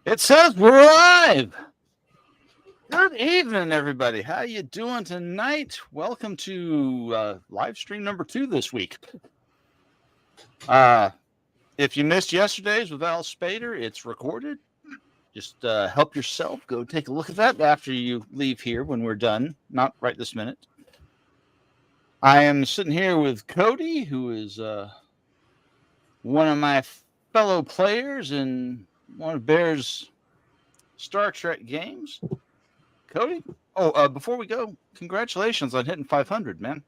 It says we're live. Good evening, everybody. How you doing tonight? Welcome to live stream number 2 this week. If you missed yesterday's with Al Spader, it's recorded. Just help yourself. Go take a look at that after you leave here when we're done. Not right this minute. I am sitting here with Cody, who is one of my fellow players in one of Bear's Star Trek games. Cody? Before we go, congratulations on hitting 500, man.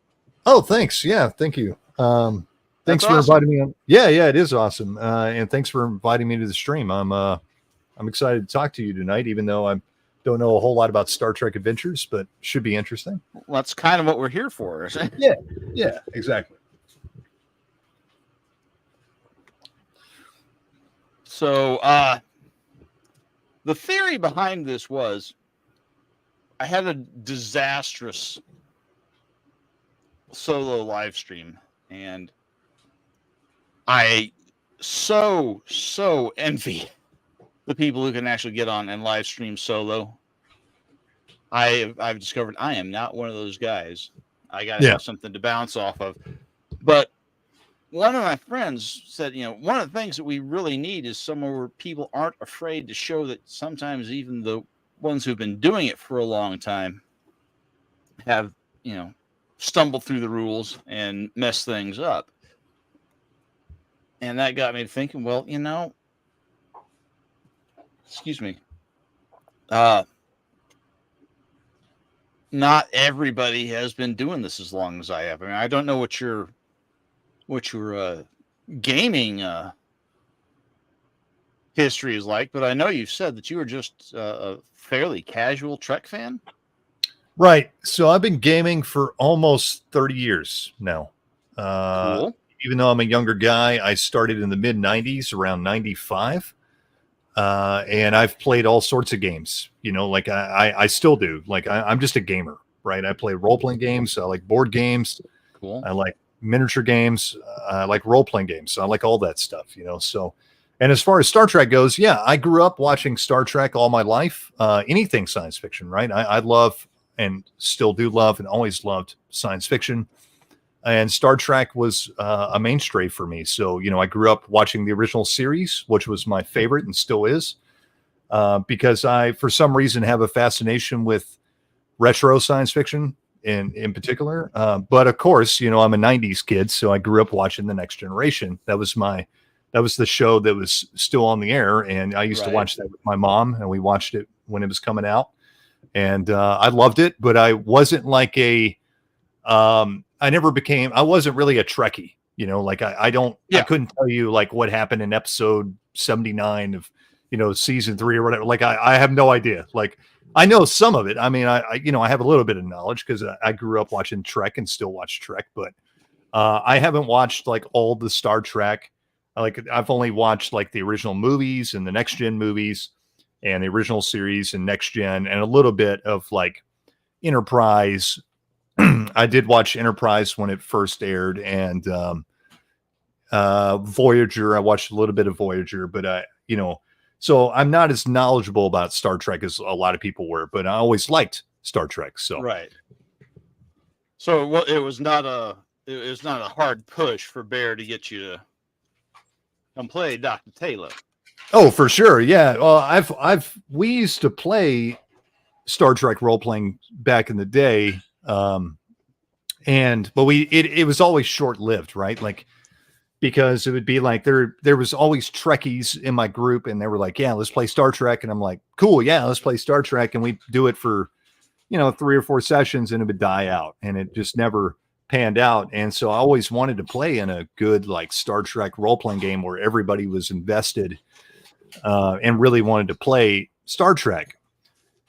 Oh, thanks. Yeah, thank you. Thanks for inviting me on. Yeah, it is awesome. And thanks for inviting me to the stream. I'm excited to talk to you tonight, even though I don't know a whole lot about Star Trek Adventures, but should be interesting. Well, that's kind of what we're here for. Yeah, exactly. So, the theory behind this was I had a disastrous solo live stream, and I so envy the people who can actually get on and live stream solo. I've discovered I am not one of those guys. I got to have something to bounce off of. But one of my friends said, one of the things that we really need is somewhere where people aren't afraid to show that sometimes even the ones who've been doing it for a long time have, stumbled through the rules and messed things up. And that got me thinking, well, excuse me. Not everybody has been doing this as long as I have. I mean, I don't know what your gaming history is like, but I know you've said that you were just a fairly casual Trek fan. Right. So I've been gaming for almost 30 years now. Cool. Even though I'm a younger guy, I started in the mid 90s, around 95. And I've played all sorts of games, like I still do. Like I'm just a gamer, right? I play role-playing games. I like board games. Cool. I like miniature games. I like role-playing games. So I like all that stuff, so. And as far as Star Trek goes, I grew up watching Star Trek all my life. Anything science fiction, right? I love and still do love and always loved science fiction. And Star Trek was a mainstay for me. So, I grew up watching the original series, which was my favorite and still is, because I, for some reason, have a fascination with retro science fiction in particular. But of course, I'm a 90s kid, so I grew up watching The Next Generation. That was the show that was still on the air. And I used to watch that with my mom, and we watched it when it was coming out. And I loved it, but I wasn't like I wasn't really a Trekkie, like I couldn't tell you like what happened in episode 79 of, season 3 or whatever. Like I have no idea. Like I know some of it. I mean, I have a little bit of knowledge because I grew up watching Trek and still watch Trek, but I haven't watched like all the Star Trek. Like I've only watched like the original movies and the next gen movies and the original series and next gen and a little bit of like Enterprise. I did watch Enterprise when it first aired, and Voyager. I watched a little bit of Voyager, but so I'm not as knowledgeable about Star Trek as a lot of people were, but I always liked Star Trek. So right. So it was not a hard push for Bear to get you to come play Dr. Taylor. Oh, for sure. Yeah. Well, we used to play Star Trek role playing back in the day. But it was always short lived, right? Like, because it would be like there was always Trekkies in my group, and they were like, yeah, let's play Star Trek. And I'm like, cool. Yeah, let's play Star Trek. And we do it for, 3 or 4 sessions, and it would die out, and it just never panned out. And so I always wanted to play in a good, like Star Trek role playing game where everybody was invested, and really wanted to play Star Trek.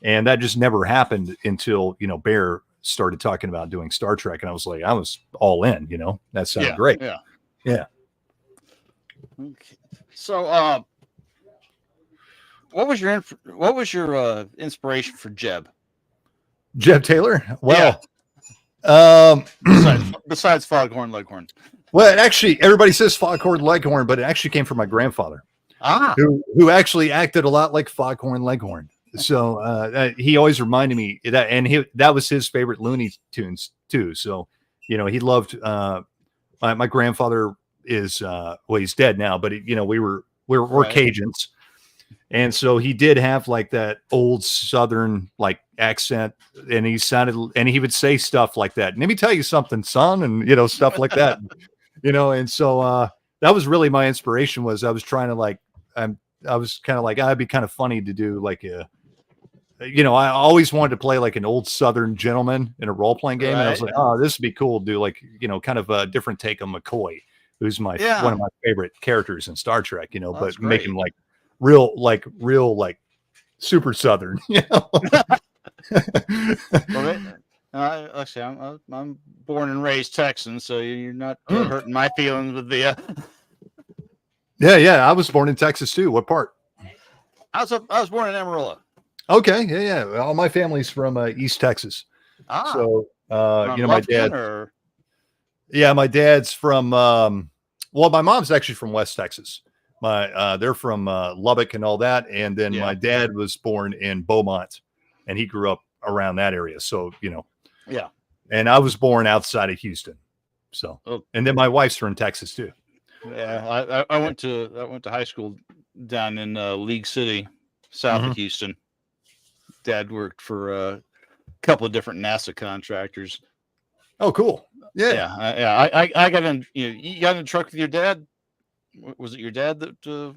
And that just never happened until, Bear started talking about doing Star Trek. And I was like, I was all in, that sounded great. Yeah. Okay. So, what was your inspiration for Jeb? Jeb Taylor? Well, besides Foghorn Leghorn. Well, actually, everybody says Foghorn Leghorn, but it actually came from my grandfather. who actually acted a lot like Foghorn Leghorn. So he always reminded me that, and that was his favorite Looney Tunes too. So, he loved, my grandfather is, he's dead now, but we're Right. Cajuns. And so he did have like that old Southern like accent, and he would say stuff like that. Let me tell you something, son. And, stuff like that, and so, that was really my inspiration. Was I was trying to like, I was kind of like, it'd be kind of funny to do like I always wanted to play like an old Southern gentleman in a role playing game. And I was like, oh, this would be cool to do like, kind of a different take on McCoy, who's one of my favorite characters in Star Trek, but make him like real, super Southern, Well, actually, I'm born and raised Texan, so you're not hurting my feelings with the. Yeah. I was born in Texas too. What part? I was born in Amarillo. Okay. Yeah. All my family's from East Texas. So, my dad. Yeah, my dad's from. My mom's actually from West Texas. They're from Lubbock and all that, and then my dad was born in Beaumont, and he grew up around that area. So Yeah. And I was born outside of Houston. So, and then my wife's from Texas too. Yeah, I went to high school down in League City, south of Houston. Dad worked for a couple of different NASA contractors. Oh, cool. Yeah. I got in. You got in the truck with your dad. Was it your dad that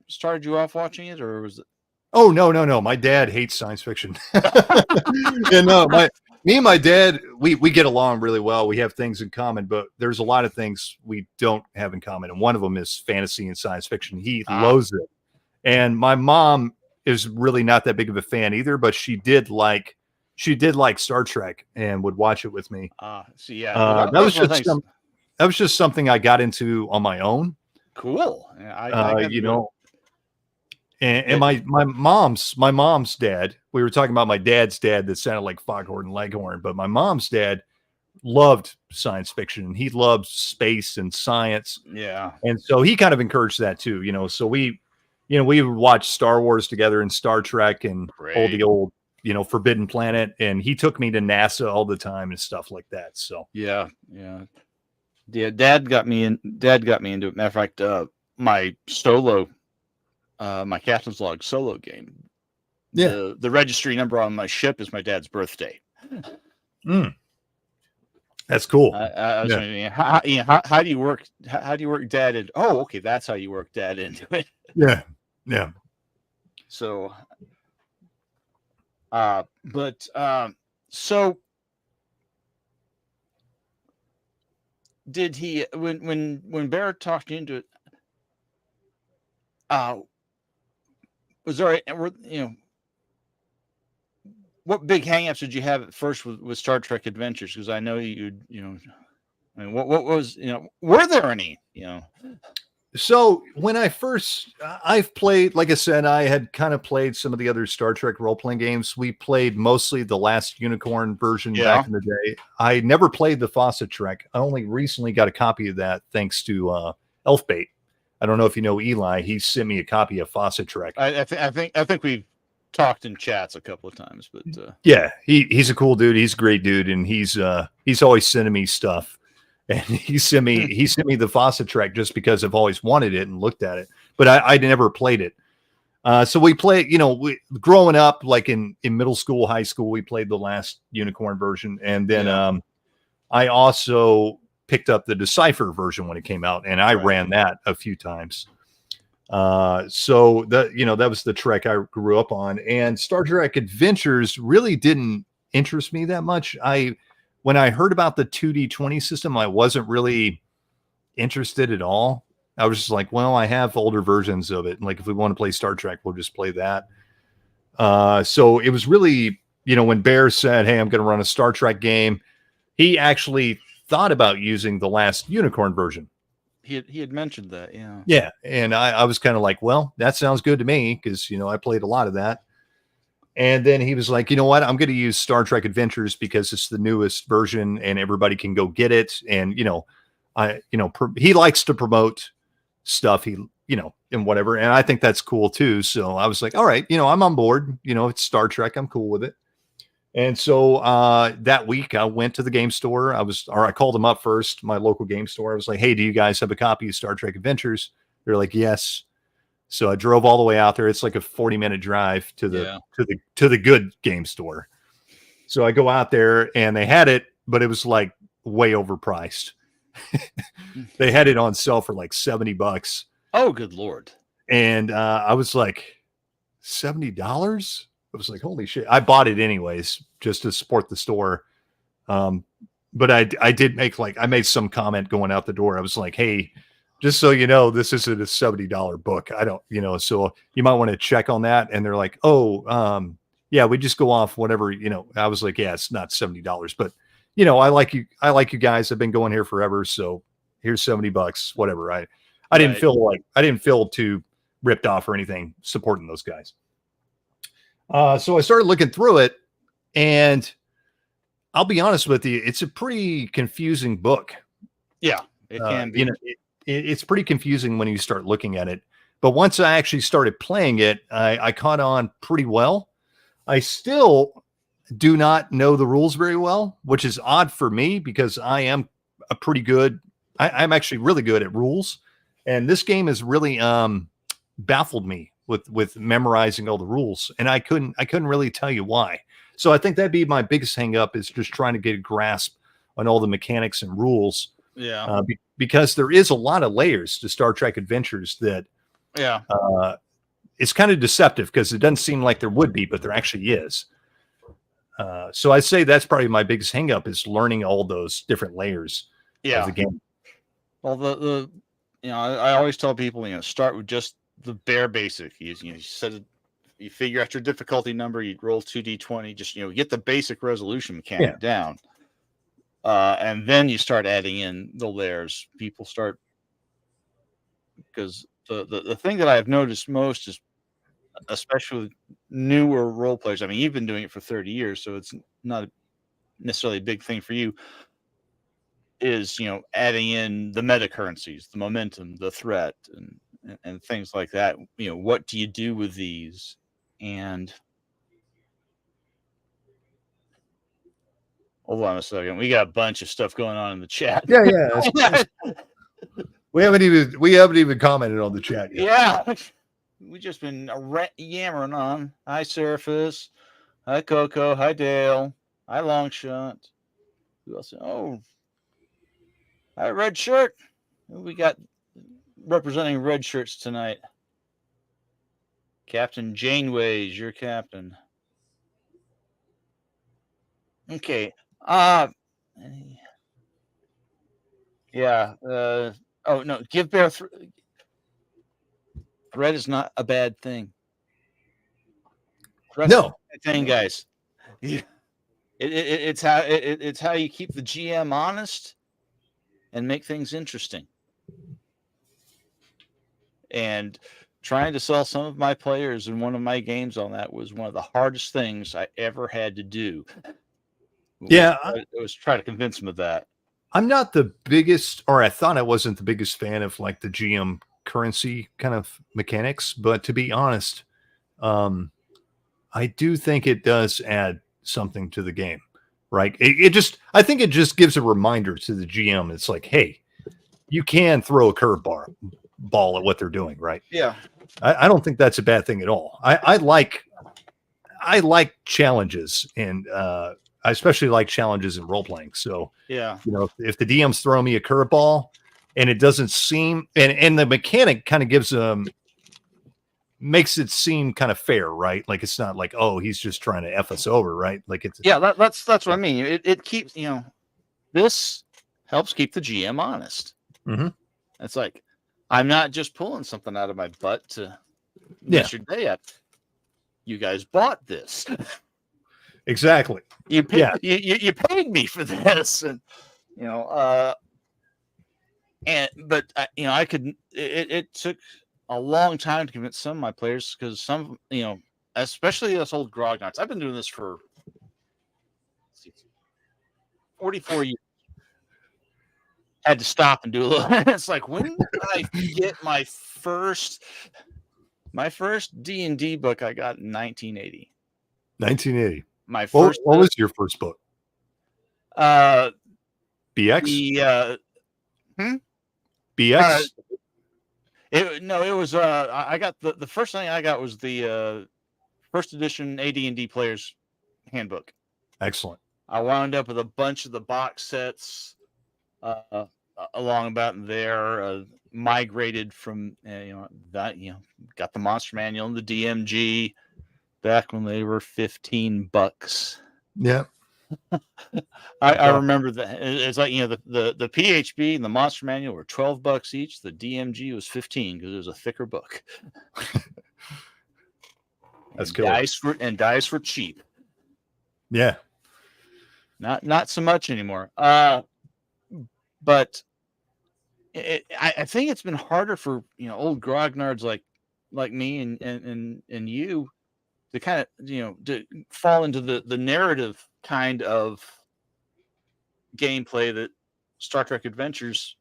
started you off watching it, or was it? Oh, no. My dad hates science fiction. Me and my dad, we get along really well. We have things in common, but there's a lot of things we don't have in common. And one of them is fantasy and science fiction. He loves it. And my mom is really not that big of a fan either, but she did like Star Trek and would watch it with me. That was just something I got into on my own. Cool. And my mom's dad, we were talking about my dad's dad that sounded like Foghorn Leghorn, but my mom's dad loved science fiction. He loved space and science. Yeah. And so he kind of encouraged that too, so we would watch Star Wars together and Star Trek and all the old, Forbidden Planet. And he took me to NASA all the time and stuff like that. So, yeah. Dad got me into it. Matter of fact, my solo, my Captain's Log solo game. Yeah. The registry number on my ship is my dad's birthday. That's cool. I was wondering, how do you work? How do you work dad into? Oh, okay, that's how you work dad into it. Yeah. So, so did he when Bear talked you into it? Was there what big hangups did you have at first with Star Trek Adventures? Because I know what was were there any So when I've played, like I said, I had kind of played some of the other Star Trek role-playing games. We played mostly the Last Unicorn version back in the day. I never played the Fawcett Trek. I only recently got a copy of that thanks to Elfbait. I don't know if you know Eli. He sent me a copy of Fawcett Trek. I think we've talked in chats a couple of times, but yeah, he's a cool dude. He's a great dude, and he's always sending me stuff. And he sent me the Fawcett Trek just because I've always wanted it and looked at it, but I never played it. So we played, growing up, like in middle school, high school, we played the Last Unicorn version, and then I also picked up the Decipher version when it came out, and I ran that a few times. So that was the Trek I grew up on, and Star Trek Adventures really didn't interest me that much. When I heard about the 2D20 system, I wasn't really interested at all. I was just like, well, I have older versions of it. And like, if we want to play Star Trek, we'll just play that. So it was really, when Bear said, hey, I'm going to run a Star Trek game, he actually thought about using the Last Unicorn version. He had mentioned that. Yeah. Yeah. And I was kind of like, well, that sounds good to me. Cause I played a lot of that. And then he was like, you know what? I'm going to use Star Trek Adventures because it's the newest version and everybody can go get it. And, he likes to promote stuff he and whatever. And I think that's cool too. So I was like, all right, I'm on board. It's Star Trek. I'm cool with it. And so that week I went to the game store. I called them up first, my local game store. I was like, hey, do you guys have a copy of Star Trek Adventures? They're like, yes. So I drove all the way out there. It's like a 40-minute drive to the good game store. So I go out there and they had it, but it was like way overpriced. They had it on sale for like $70. Oh, good Lord. And I was like, $70? I was like, holy shit. I bought it anyways, just to support the store. But I did I made some comment going out the door. I was like, hey, just so you know, this isn't a $70 book. I don't, so you might want to check on that. And they're like, oh, yeah, we just go off whatever, I was like, yeah, it's not $70, but I like you guys. I've been going here forever. So here's $70, whatever. I didn't feel too ripped off or anything supporting those guys. So I started looking through it, and I'll be honest with you, it's a pretty confusing book. Yeah, it can be. It's pretty confusing when you start looking at it. But once I actually started playing it, I caught on pretty well. I still do not know the rules very well, which is odd for me because I am I'm actually really good at rules. And this game has really baffled me with memorizing all the rules. And I couldn't really tell you why. So I think that'd be my biggest hang up, is just trying to get a grasp on all the mechanics and rules. Yeah. Because there is a lot of layers to Star Trek Adventures that it's kind of deceptive, because it doesn't seem like there would be, but there actually is. So I'd say that's probably my biggest hang up, is learning all those different layers of the game. Well, I always tell people, start with just the bare basic. You figure out your difficulty number, you roll 2d20, just get the basic resolution mechanic down. And then you start adding in the layers. People start, because the thing that I've noticed most is, especially with newer role players, I mean, you've been doing it for 30 years, so it's not necessarily a big thing for you, is adding in the meta currencies, the momentum, the threat, and things like that. What do you do with these? And hold on a second, we got a bunch of stuff going on in the chat. Yeah. We haven't even commented on the chat yet. Yeah, we just been yammering on. Hi, Surface. Hi, Coco. Hi, Dale. Hi, Longshot. Who else? Oh, hi, Red Shirt. We got representing red shirts tonight. Captain Janeway's your captain. Okay. Yeah. Oh no, give Bear threat is not a bad thing. No thing, guys. It's how you keep the GM honest and make things interesting. And trying to sell some of my players in one of my games on that was one of the hardest things I ever had to do. Yeah, it was try to convince them of that. I'm not the biggest, or I thought I wasn't the biggest fan of like the GM currency kind of mechanics, but to be honest, I do think it does add something to the game, right? I think it just gives a reminder to the GM. It's like, hey, you can throw a curveball at what they're doing, right? Yeah. I don't think that's a bad thing at all. I like challenges, and I especially like challenges in role playing. So yeah, if the DM's throw me a curveball and it doesn't seem, and the mechanic kind of gives makes it seem kind of fair, right? Like it's not like, oh, he's just trying to F us over, right? Like it's that's what I mean. It keeps this helps keep the GM honest. Mm-hmm. It's like, I'm not just pulling something out of my butt to mess your day up. You guys bought this. Exactly. You paid me for this, and but I could. It took a long time to convince some of my players, because some, especially us old grognards. I've been doing this for 44 years. had to stop and do a little. It's like, when did I get my first D&D book? I got in 1980. 1980. My What, first what was your first book? uh BX? the hmm? BX? It was I got the first thing I got was the first edition AD&D Player's Handbook. Excellent. I wound up with a bunch of the box sets along about there. Migrated from got the Monster Manual and the DMG back when they were $15. Yeah. I remember that. It's like, the PHB and the Monster Manual were $12 each. The DMG was 15 because it was a thicker book. That's cool. Dice were cheap. Yeah. Not so much anymore. But I think it's been harder for old grognards like me and you to kind of to fall into the narrative kind of gameplay that Star Trek Adventures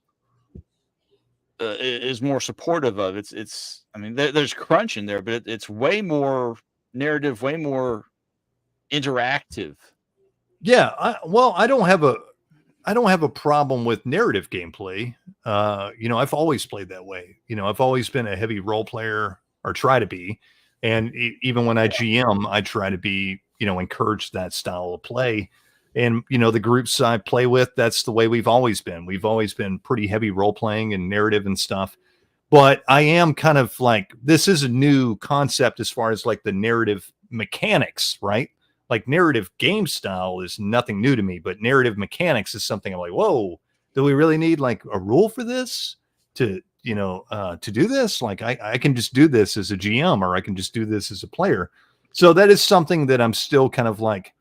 is more supportive of. It's I mean, there's crunch in there, but it's way more narrative, way more interactive. Yeah. I don't have a problem with narrative gameplay. I've always played that way. I've always been a heavy role player, or try to be. And even when I GM, I try to be, encourage that style of play. And, the groups I play with, that's the way we've always been. We've always been pretty heavy role playing and narrative and stuff. But I am kind of like, this is a new concept as far as like the narrative mechanics, right? Like narrative game style is nothing new to me, but narrative mechanics is something I'm like, whoa, do we really need like a rule for this to do this? Like I can just do this as a GM, or I can just do this as a player. So that is something that I'm still kind of like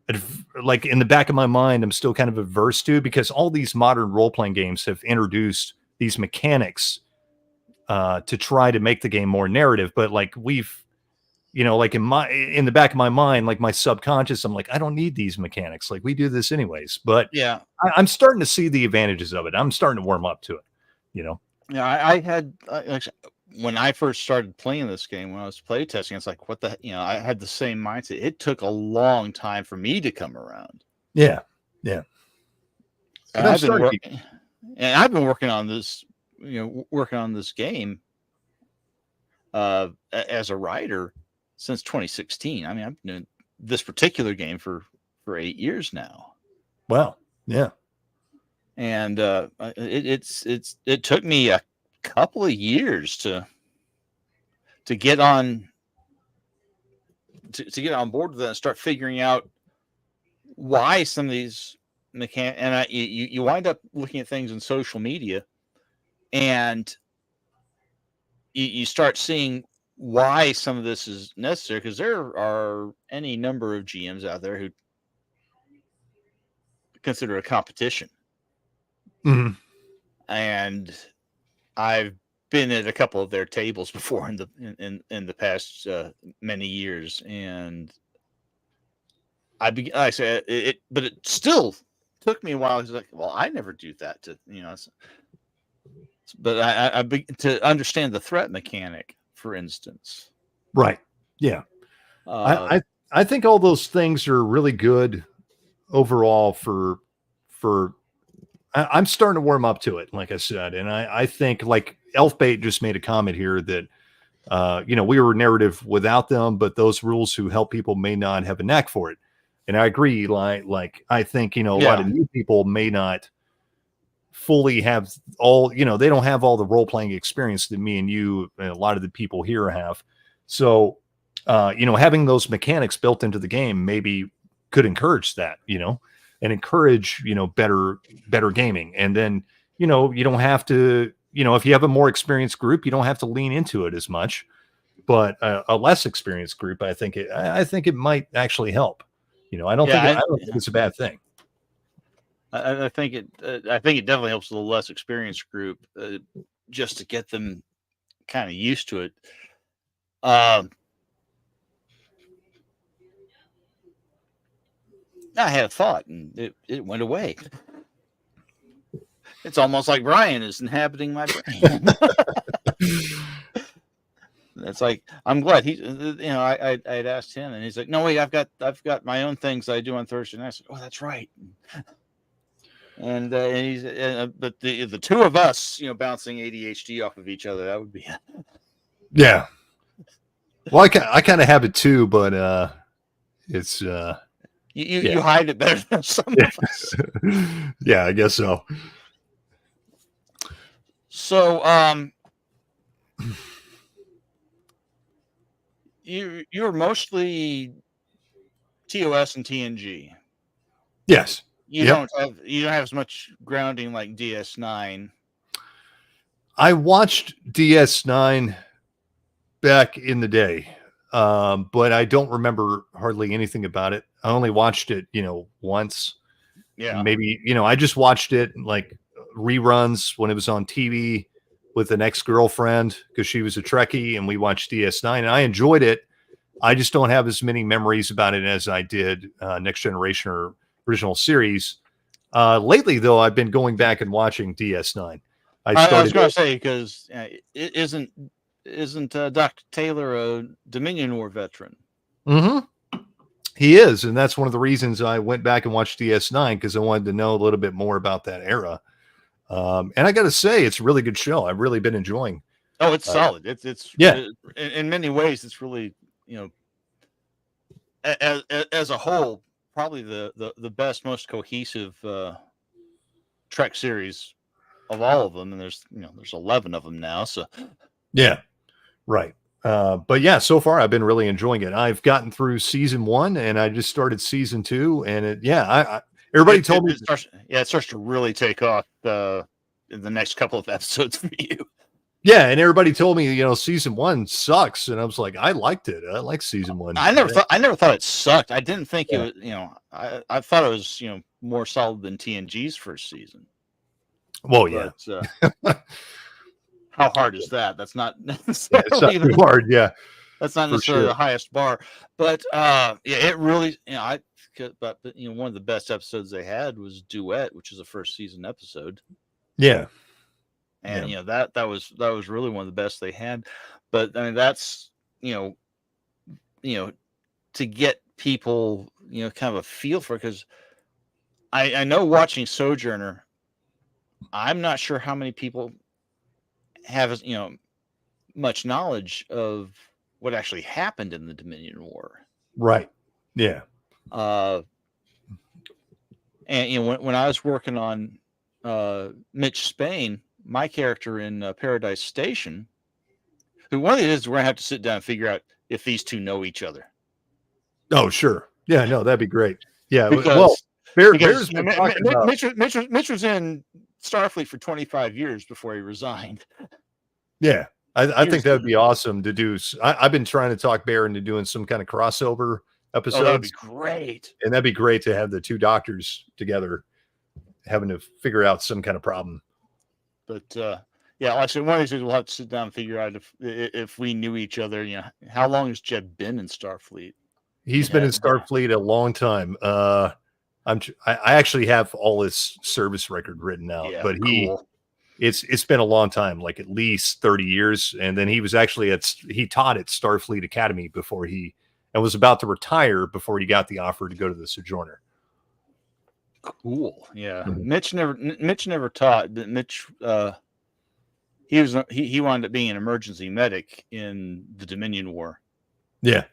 in the back of my mind, I'm still kind of averse to, because all these modern role-playing games have introduced these mechanics to try to make the game more narrative. But like we've, like in the back of my mind, like my subconscious, I'm like, I don't need these mechanics. Like we do this anyways. But Yeah, I'm starting to see the advantages of it. I'm starting to warm up to it. Yeah, I had actually, when I first started playing this game, when I was play testing, it's like, what the, I had the same mindset. It took a long time for me to come around. Yeah, yeah. And I've been working on this, working on this game as a writer since 2016. I mean, I've been doing this particular game for 8 years now. Wow. Yeah. And it took me a couple of years to get on to get on board with that and start figuring out why some of these and you wind up looking at things in social media, and you start seeing why some of this is necessary, because there are any number of GMs out there who consider a competition. Mm-hmm. And I've been at a couple of their tables before in the past many years, and I said it, but it still took me a while. It's like, well, I never do that but I to understand the threat mechanic, for instance. Right. Yeah. I think all those things are really good overall I'm starting to warm up to it, like I said. And I think, like Elfbait just made a comment here that, we were narrative without them, but those rules who help people may not have a knack for it. And I agree. Like I think, a lot of new people may not fully have all, they don't have all the role-playing experience that me and you and a lot of the people here have. So, having those mechanics built into the game maybe could encourage that, and encourage, better gaming. And then, you don't have to, if you have a more experienced group, you don't have to lean into it as much. But a less experienced group, I think it might actually help. I don't think it's a bad thing. I think it definitely helps with a less experienced group, just to get them kind of used to it. I had a thought and it went away. It's almost like Brian is inhabiting my brain. It's like, I'm glad he, I'd asked him, and he's like, no, wait, I've got my own things I do on Thursday nights. Oh, that's right. And he's, but the two of us, bouncing ADHD off of each other, that would be. Yeah. Well, I kind of have it too, but it's you hide it better than some of us. Yeah, I guess so. So, you're mostly TOS and TNG. Yes. You don't have as much grounding like DS9. I watched DS9 back in the day, but I don't remember hardly anything about it. I only watched it, once. Yeah. Maybe, I just watched it like reruns when it was on TV with an ex-girlfriend because she was a Trekkie, and we watched DS9 and I enjoyed it. I just don't have as many memories about it as I did Next Generation or original series. Lately, though, I've been going back and watching DS9. I was going to say, because isn't Dr. Taylor a Dominion War veteran? Mm-hmm. He is, and that's one of the reasons I went back and watched DS9, because I wanted to know a little bit more about that era. And I got to say, it's a really good show. I've really been enjoying. Oh, it's solid. It's in many ways, it's really, as a whole, probably the best, most cohesive Trek series of all of them. And there's 11 of them now. So yeah, right. But yeah, so far I've been really enjoying it. I've gotten through season 1 and I just started season 2, and everybody told me it starts to really take off in the next couple of episodes for you. Yeah, and everybody told me, season 1 sucks, and I was like, I liked it. I like season 1. I never thought it sucked. I didn't think it was, I thought it was, more solid than TNG's first season. Well, yeah. But, how hard is that? That's not necessarily it's not too hard. Yeah, that's not necessarily the highest bar. But it really, but one of the best episodes they had was Duet, which is a first season episode. Yeah. And that was really one of the best they had. But I mean, that's to get people kind of a feel for it, because I know watching Sojourner, I'm not sure how many people have much knowledge of what actually happened in the Dominion War. Right. Yeah. And when I was working on Mitch Spain, my character in Paradise Station, who one of the days we're gonna have to sit down and figure out if these two know each other. Oh, sure. Yeah, no, that'd be great. Yeah. Because Mitch was in Starfleet for 25 years before he resigned. Yeah. I think that would be awesome to do. I've been trying to talk Bear into doing some kind of crossover episodes. Oh, that'd be great. And that'd be great to have the two doctors together having to figure out some kind of problem. But like I said, one of these days we'll have to sit down and figure out if we knew each other. How long has Jed been in Starfleet? He's been in Starfleet a long time. I actually have all his service record written out, but it's been a long time, like at least 30 years. And then he was actually he taught at Starfleet Academy before and was about to retire before he got the offer to go to the Sojourner. Cool. Yeah. Mm-hmm. Mitch never taught. Mitch, he wound up being an emergency medic in the Dominion War. Yeah.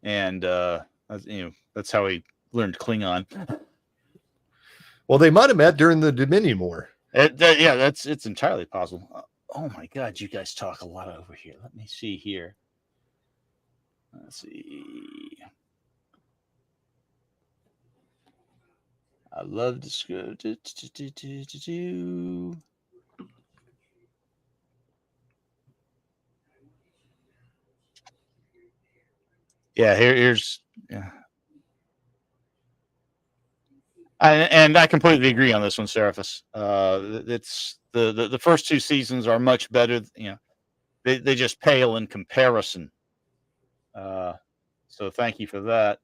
And that's how he learned Klingon. Well, they might have met during the Dominion War. It's entirely possible. Oh my God, you guys talk a lot over here. Let me see here. Let's see. I love to go. Yeah, here's. Yeah. And I completely agree on this one, Seraphis. It's the first two seasons are much better. They just pale in comparison. So thank you for that.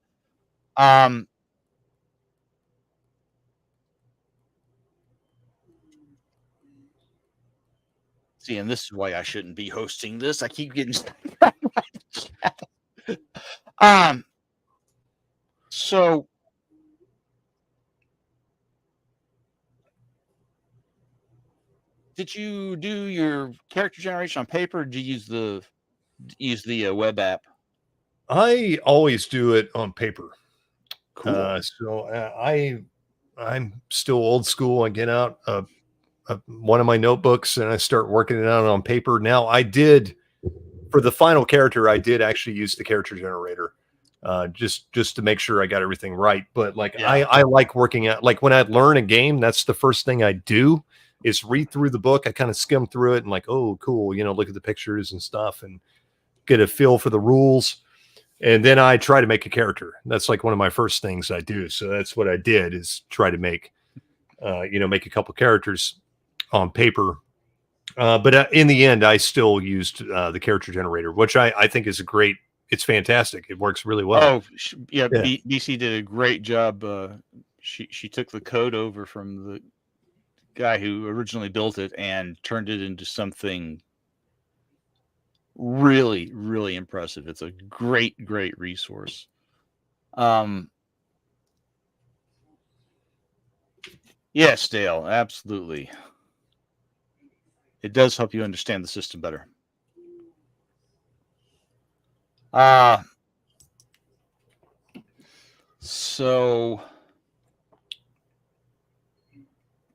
See, and this is why I shouldn't be hosting this. I keep getting so did you do your character generation on paper, or did you use the web app? I always do it on paper. Cool. I'm still old school. I get out one of my notebooks and I start working it out on paper. Now, I did for the final character, I did actually use the character generator, just to make sure I got everything right. But like Yeah. I like working out. Like when I learn a game, that's the first thing I do is read through the book. I kind of skim through it and like, oh, cool, look at the pictures and stuff and get a feel for the rules. And then I try to make a character. That's like one of my first things I do. So that's what I did is try to make a couple characters on paper. But in the end, I still used the character generator, which I think is it's fantastic. It works really well. Oh, yeah. BC did a great job. She took the code over from the guy who originally built it and turned it into something really, really impressive. It's a great resource. Yes, Dale, absolutely. It does help you understand the system better. So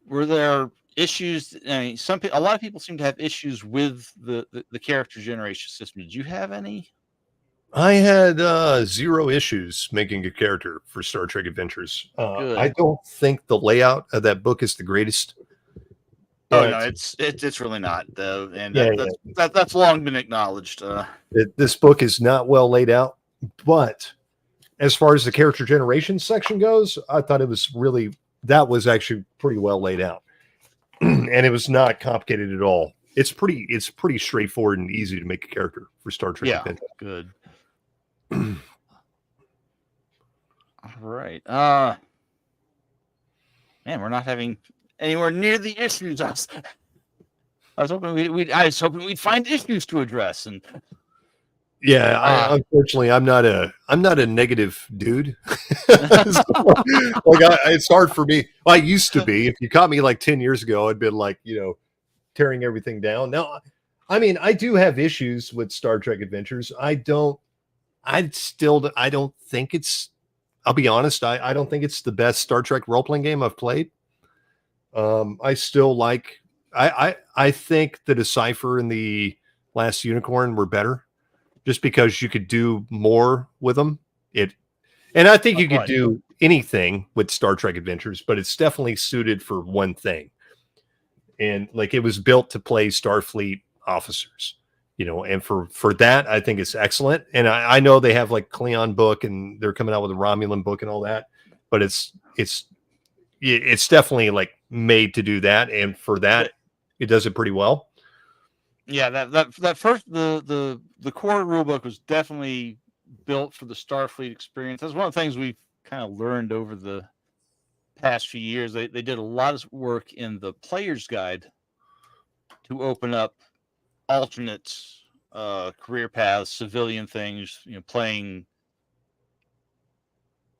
were there issues? I mean, a lot of people seem to have issues with the character generation system. Did you have any? I had 0 issues making a character for Star Trek Adventures. I don't think the layout of that book is the greatest. Oh no, it's really not, though, and that's long been acknowledged. This book is not well laid out, but as far as the character generation section goes, I thought that was actually pretty well laid out, and it was not complicated at all. It's pretty straightforward and easy to make a character for Star Trek. Yeah, good. All right. Man, we're not having anywhere near the issues. I was hoping we'd find issues to address. And unfortunately, I'm not a negative dude. It's hard for me. I used to be. If you caught me like 10 years ago, I'd been like, tearing everything down. Now, I mean, I do have issues with Star Trek Adventures. I don't think it's, I'll be honest, I don't think it's the best Star Trek role-playing game I've played. I still like, I think the Decipher and the Last Unicorn were better just because you could do more with them. And I think you could do anything with Star Trek Adventures, but it's definitely suited for one thing. And like it was built to play Starfleet officers, and for that, I think it's excellent. And I know they have like Cleon book and they're coming out with a Romulan book and all that, but it's definitely like made to do that. And for that, it does it pretty well. Yeah, that first the core rule book was definitely built for the Starfleet experience. That's one of the things we've kind of learned over the past few years. They did a lot of work in the player's guide to open up alternate career paths, civilian things, playing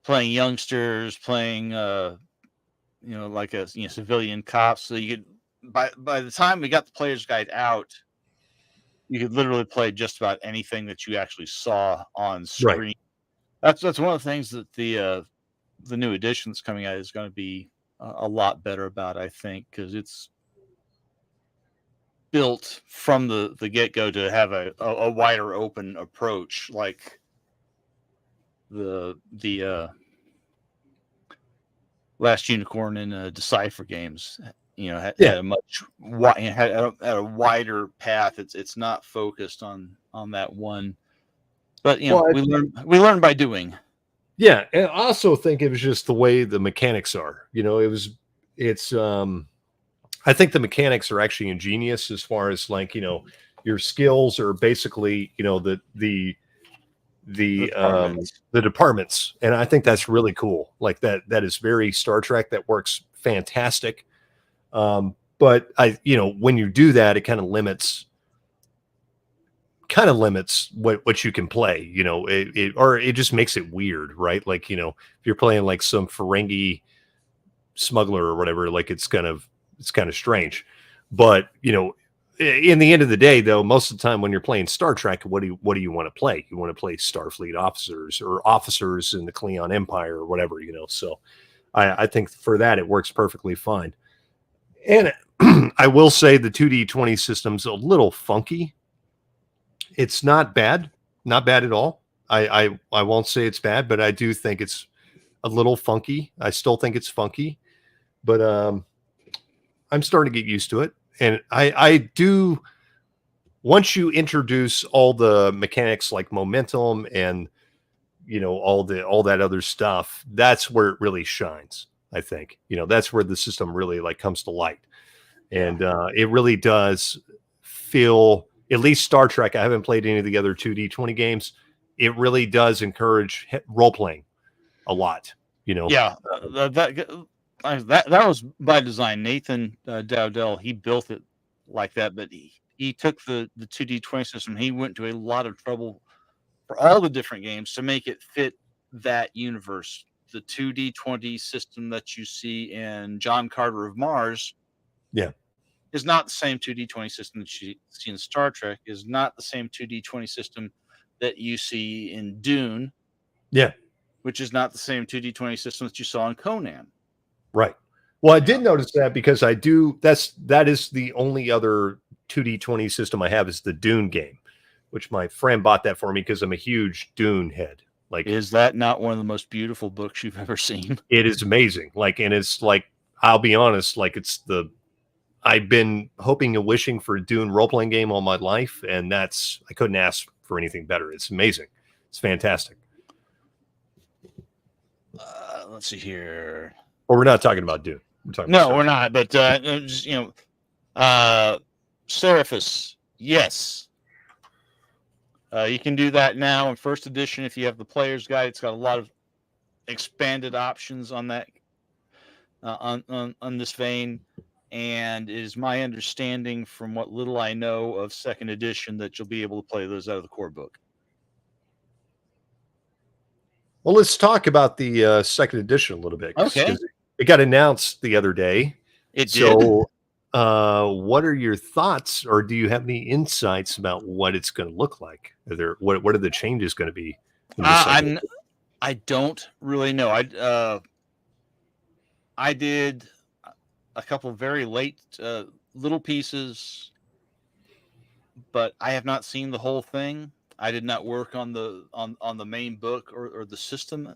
youngsters, playing like a civilian cops. So you could by the time we got the player's guide out, you could literally play just about anything that you actually saw on screen. Right. That's one of the things that the new edition that's coming out is going to be a lot better about, I think, because it's built from the get-go to have a wider open approach, like the Last Unicorn and Decipher games. Had a much had a wider path. It's not focused on that one, but we learn by doing. Yeah, and I also think it was just the way the mechanics are. I think the mechanics are actually ingenious as far as like your skills are basically the departments, and I think that's really cool. Like that is very Star Trek. That works fantastic. But when you do that, it kind of limits what you can play, or it just makes it weird, right? Like, if you're playing like some Ferengi smuggler or whatever, like it's kind of strange. But, in the end of the day, though, most of the time when you're playing Star Trek, what do you want to play? You want to play Starfleet officers or officers in the Klingon Empire or whatever, So I think for that, it works perfectly fine. And I will say the 2D20 system's a little funky. It's not bad at all. I won't say it's bad, but I do think it's a little funky. I still think it's funky, but I'm starting to get used to it. And I do, once you introduce all the mechanics like momentum and all that other stuff, that's where it really shines. I think that's where the system really like comes to light, and it really does feel. At least Star Trek, I haven't played any of the other 2D20 games. It really does encourage role playing a lot. Yeah, that was by design. Nathan Dowdell, he built it like that, but he took the 2D20 system. He went to a lot of trouble for all the different games to make it fit that universe. The 2D20 system that you see in John Carter of Mars, Yeah, is not the same 2D20 system that you see in Star Trek. Is not the same 2D20 system that you see in Dune. yeah, Which is not the same 2D20 system that you saw in Conan. right. Well, I did notice that because that is the only other 2D20 system I have is the Dune game, which my friend bought that for me because I'm a huge Dune head. Like, is that not one of the most beautiful books you've ever seen? It is amazing. Like, and it's like, I'll be honest, like I've been hoping and wishing for a Dune role-playing game all my life, and I couldn't ask for anything better. It's amazing. It's fantastic. Let's see here. Well, we're not talking about Dune. We're not. But just, Seraphis, yes. You can do that now in first edition if you have the player's guide. It's got a lot of expanded options on that on this vein. And it is my understanding from what little I know of second edition that you'll be able to play those out of the core book. Well, let's talk about the second edition a little bit. Okay. It got announced the other day. It did. What are your thoughts, or do you have any insights about what it's going to look like? What are the changes going to be? I don't really know. I did a couple of very late little pieces, but I have not seen the whole thing. I did not work on the main book or the system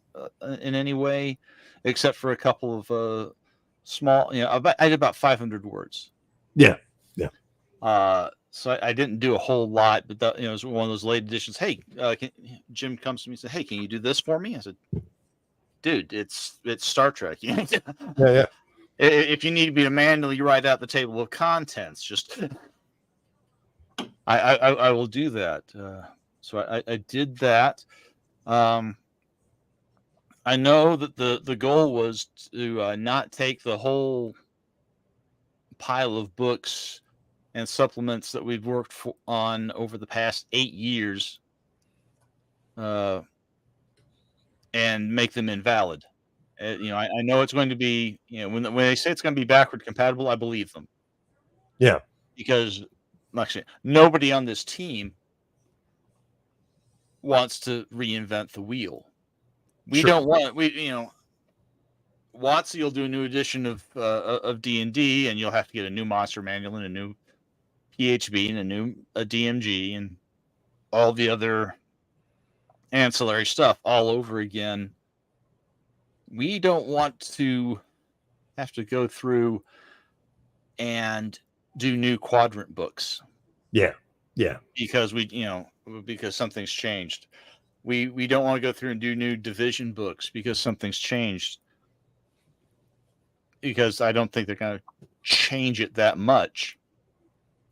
in any way, except for a couple of small. I did about 500 words. Yeah. So I didn't do a whole lot, but that, it was one of those late editions. Hey, Jim comes to me and said, "Hey, can you do this for me?" I said, "Dude, it's Star Trek." Yeah. If you need me to manually write out the table of contents, just I will do that. So I did that. I know that the goal was to not take the whole pile of books and supplements that we've worked on over the past 8 years and make them invalid. I know it's going to be, when they say it's going to be backward compatible, I believe them. Yeah. Because actually, nobody on this team wants to reinvent the wheel. We don't want WotC will do a new edition of D&D, and you'll have to get a new monster manual and a new PHB and a new DMG and all the other ancillary stuff all over again. We don't want to have to go through and do new quadrant books. Yeah. Because because something's changed. We don't want to go through and do new division books because something's changed. Because I don't think they're going to change it that much.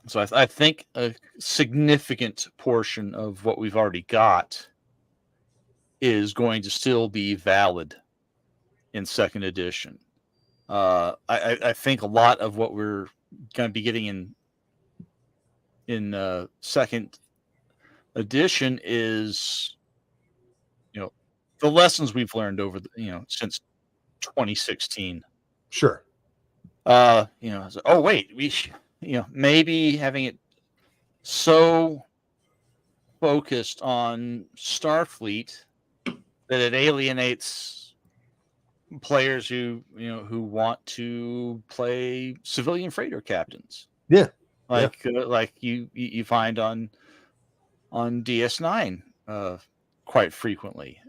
So I think a significant portion of what we've already got is going to still be valid in second edition. I think a lot of what we're going to be getting in second edition is, the lessons we've learned over since 2016. Sure. Oh wait, maybe having it so focused on Starfleet that it alienates players who want to play civilian freighter captains. Yeah. Like you find on DS9 quite frequently.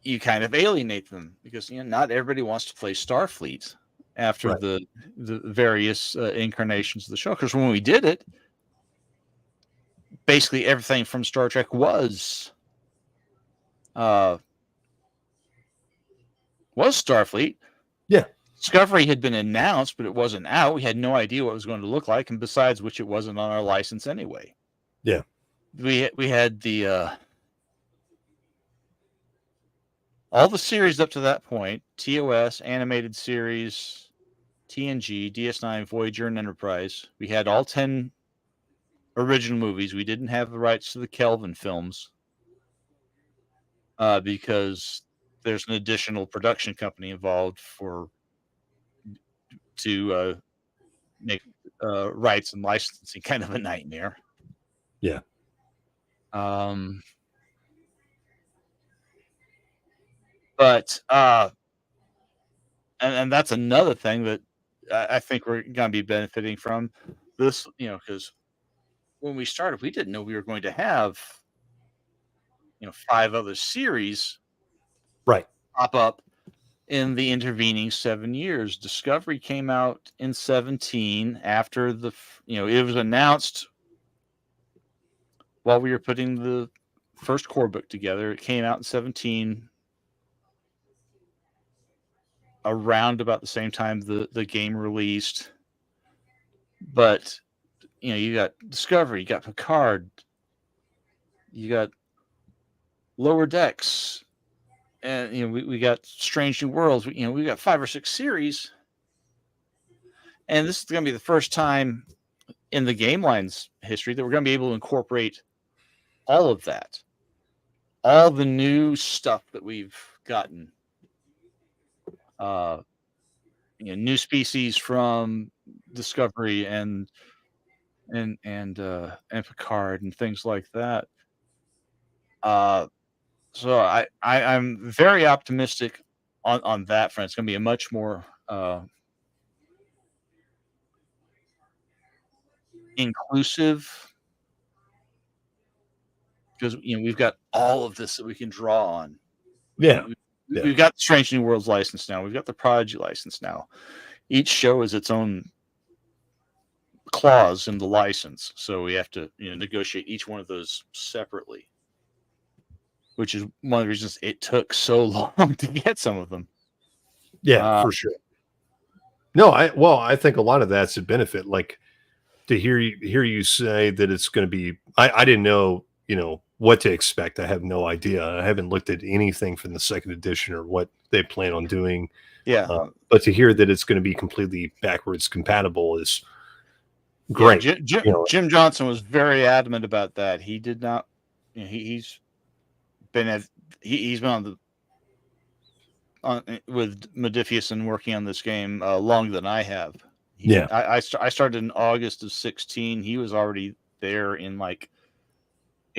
You kind of alienate them because not everybody wants to play Starfleet after Right. the various incarnations of the show. Because when we did it, basically everything from Star Trek was Starfleet. Yeah. Discovery had been announced, but it wasn't out. We had no idea what it was going to look like, and besides which, it wasn't on our license anyway. Yeah. We had the all the series up to that point: TOS, animated series, TNG, DS9, Voyager, and Enterprise. We had all 10 original movies. We didn't have the rights to the Kelvin films because there's an additional production company involved to make rights and licensing kind of a nightmare. Yeah. But and that's another thing that I think we're going to be benefiting from this, because when we started, we didn't know we were going to have 5 other series Right. pop up in the intervening 7 years. Discovery came out in 17 after it was announced while we were putting the first core book together. It came out in 17, around about the same time the game released. But you got Discovery, you got Picard, you got Lower Decks, and we got Strange New Worlds. We got 5 or 6 series, and this is going to be the first time in the game line's history that we're going to be able to incorporate all of that, all the new stuff that we've gotten. New species from Discovery and Picard and things like that. So I'm very optimistic on that front. It's going to be a much more inclusive, because we've got all of this that we can draw on. Yeah. We've got the Strange New Worlds license now. We've got the Prodigy license now. Each show is its own clause in the license, so we have to negotiate each one of those separately, which is one of the reasons it took so long to get some of them. Yeah, for sure. No, I think a lot of that's a benefit. Like, to hear you say that it's going to be, I didn't know, what to expect. I have no idea. I haven't looked at anything from the second edition or what they plan on doing. Yeah. But to hear that it's going to be completely backwards compatible is great. Yeah, Jim Johnson was very adamant about that. He did not, he's been with Modiphius and working on this game longer than I have. I started in August of 16. He was already there in like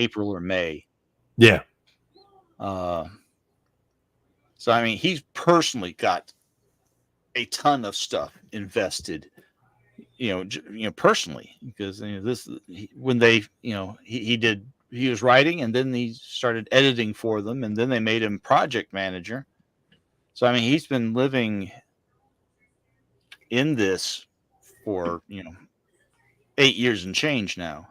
April or May. Yeah. So I mean, he's personally got a ton of stuff invested, personally, because when they, he was writing, and then he started editing for them, and then they made him project manager. So I mean, he's been living in this for 8 years and change now.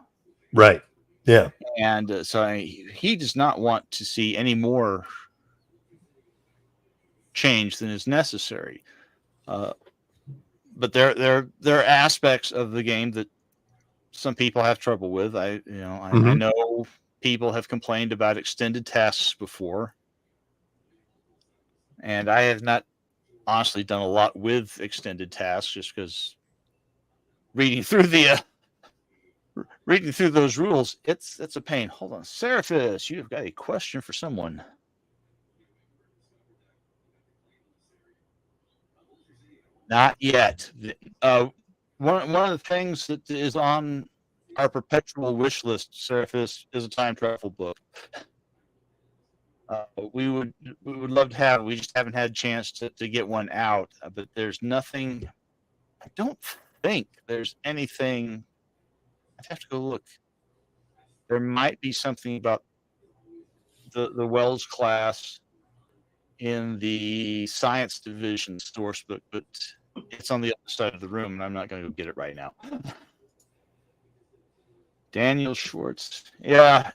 Right. Yeah. And so he does not want to see any more change than is necessary. But there are aspects of the game that some people have trouble with. I know people have complained about extended tasks before, and I have not honestly done a lot with extended tasks just because reading through those rules, it's a pain. Hold on, Seraphis, you've got a question for someone. Not yet. One of the things that is on our perpetual wish list, Seraphis, is a time travel book. We would love to have. We just haven't had a chance to get one out. But there's nothing. I don't think there's anything. I'd have to go look. There might be something about the Wells class in the science division source book, but it's on the other side of the room, and I'm not going to go get it right now. Daniel Schwartz. Yeah,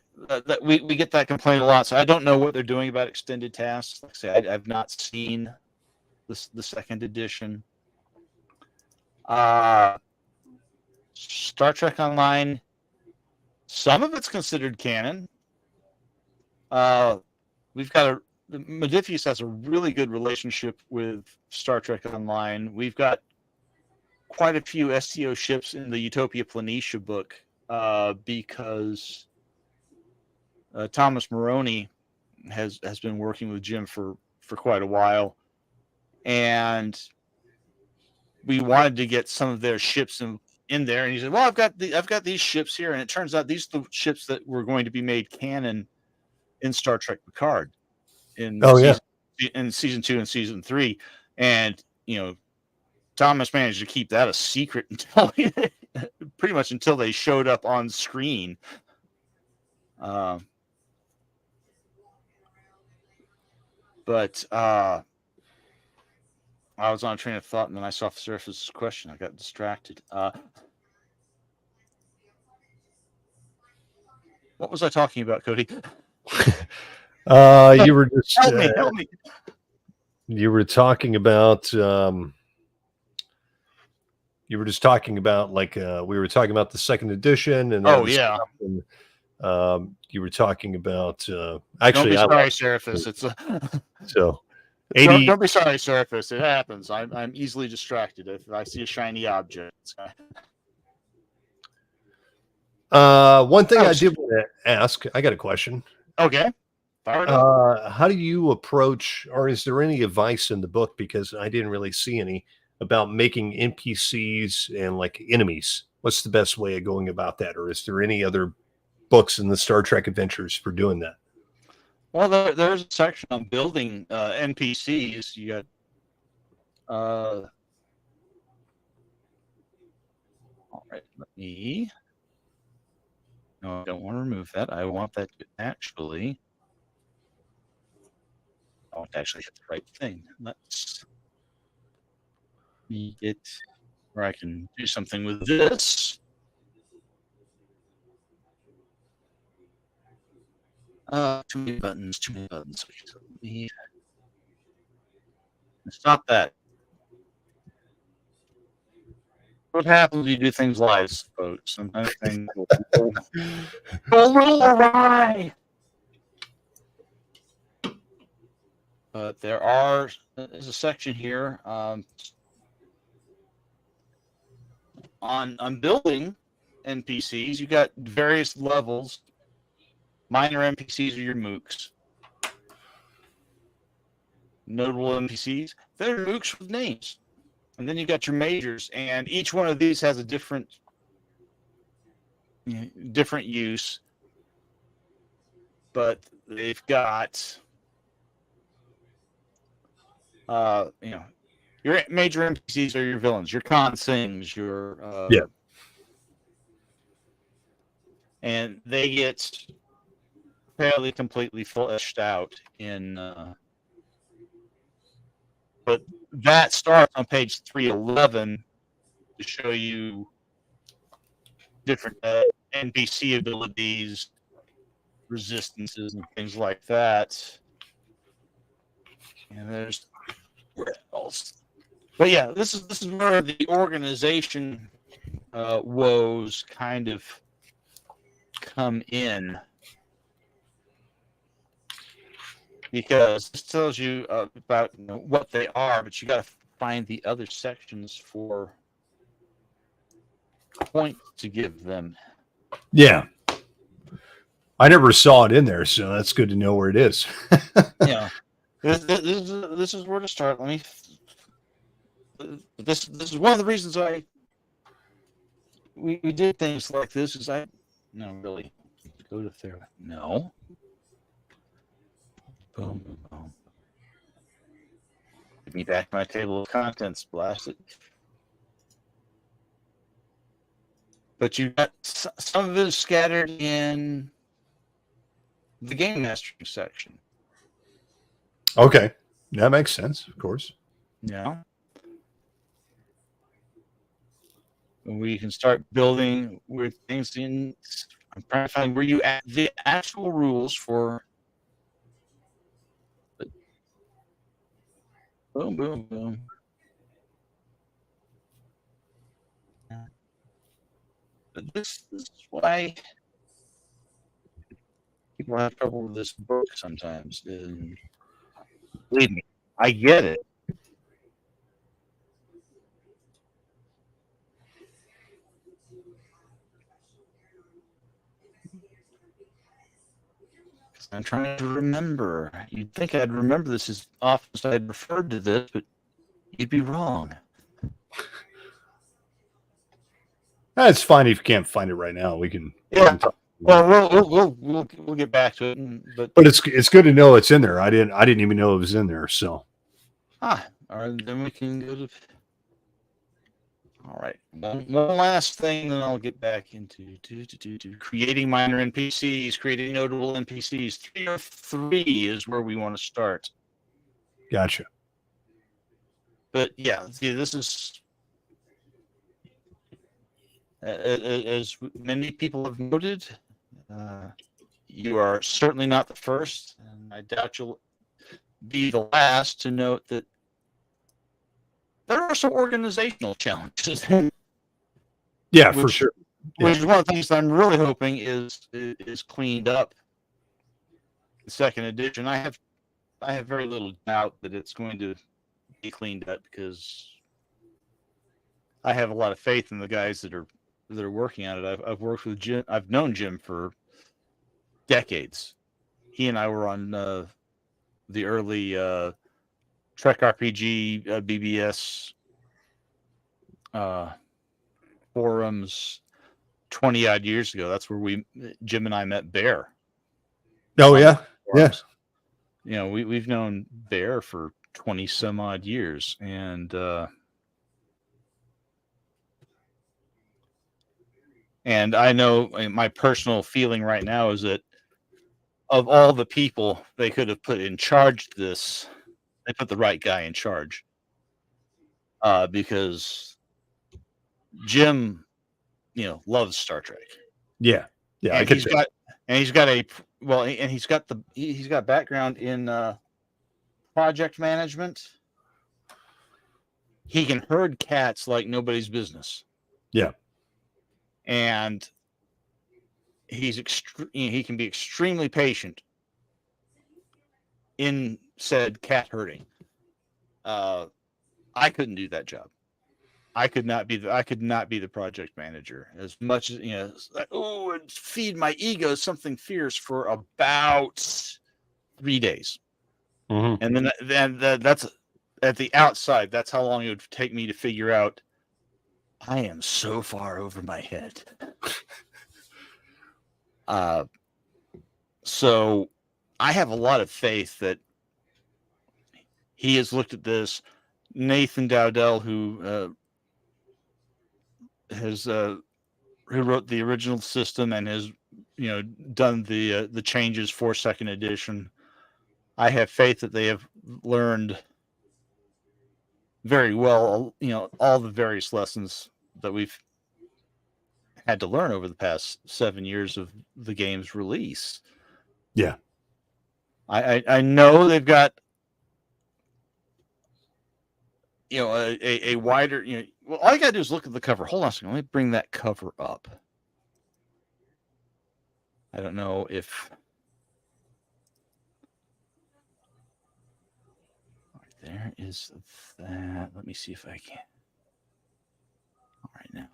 we get that complaint a lot, so I don't know what they're doing about extended tasks. Like I say, I've not seen the second edition. Star Trek Online, some of it's considered canon. We've got Modiphius has a really good relationship with Star Trek Online. We've got quite a few STO ships in the Utopia Planitia book because Thomas Maroney has been working with Jim for quite a while, and we wanted to get some of their ships in there, and he said, "Well, I've got these ships here," and it turns out these are the ships that were going to be made canon in Star Trek Picard in season 2 and season 3, and Thomas managed to keep that a secret until pretty much until they showed up on screen. But I was on a train of thought, and then I saw Surface's question. I got distracted. What was I talking about, Cody? You were just help me. You were talking about you were just talking about like we were talking about the second edition, and yeah. You were talking about actually. Don't be sorry, Seraphis. It's so 80... don't be sorry, Seraphis. It happens. I'm easily distracted if I see a shiny object. One thing I did want to ask, I got a question. Okay. How do you approach, or is there any advice in the book, because I didn't really see any, about making NPCs and like enemies? What's the best way of going about that? Or is there any other books in the Star Trek adventures for doing that? Well, there's a section on building NPCs. You got all right, let me... No, I don't want to remove that. I want that to actually... I want to actually hit the right thing. Let's get where I can do something with this. Too many buttons. Let me stop that. What happens when you do things live, folks? Sometimes things will go a little awry. But there's a section here on building NPCs. You got various levels. Minor NPCs are your mooks. Notable NPCs, they're mooks with names. And then you got your majors, and each one of these has a different use. But they've got your major NPCs are your villains, your consings, your and they get fairly completely fleshed out in but that starts on page 311 to show you different NPC abilities, resistances, and things like that. And there's where else? But yeah, this is where the organization woes kind of come in. because this tells you about what they are, but you got to find the other sections for points to give them. Yeah. I never saw it in there, so that's good to know where it is. This is where to start. This is one of the reasons we did things like this. Is really go to therapy. No. Boom, boom, boom. Give me back my table of contents. Blast it. But you got some of it is scattered in the game mastering section. Okay. That makes sense, of course. Yeah. We can start building with things in. I'm trying to find where you add the actual rules for. Boom, boom, boom. But this is why people have trouble with this book sometimes. And believe me, I get it. I'm trying to remember. You'd think I'd remember this as often as I'd referred to this, but you'd be wrong. It's fine if you can't find it right now. We can. Yeah. Well, we'll get back to it. But it's good to know it's in there. I didn't even know it was in there. So. All right, then we can go to. All right, one last thing, then I'll get back into creating minor NPCs, creating notable NPCs. 303 is where we want to start. Gotcha. But yeah, see, this is as many people have noted. You are certainly not the first, and I doubt you'll be the last to note that there are some organizational challenges. Yeah, for sure. Which is one of the things I'm really hoping is cleaned up. The second edition, I have very little doubt that it's going to be cleaned up because I have a lot of faith in the guys that are working on it. I've worked with Jim. I've known Jim for decades. He and I were on the early Trek RPG BBS forums 20 odd years ago. That's where Jim and I met Bear. Oh yeah. Yes. Yeah. We've known Bear for 20 some odd years, and I know my personal feeling right now is that of all the people they could have put in charge of this, they put the right guy in charge. Because Jim, loves Star Trek. Yeah. Yeah. And he's got background in project management. He can herd cats like nobody's business. Yeah. And he can be extremely patient in said cat herding. I couldn't do that job. I could not be the project manager as much as and feed my ego something fierce for about 3 days. Mm-hmm. And then that's at the outside. That's how long it would take me to figure out I am so far over my head. So I have a lot of faith that he has looked at this. Nathan Dowdell, who wrote the original system and has done the changes for second edition. I have faith that they have learned very well, all the various lessons that we've had to learn over the past 7 years of the game's release. Yeah. I know they've got a wider, well, all you gotta do is look at the cover. Hold on a second. Let me bring that cover up. I don't know if there is that. Let me see if I can. All right, now.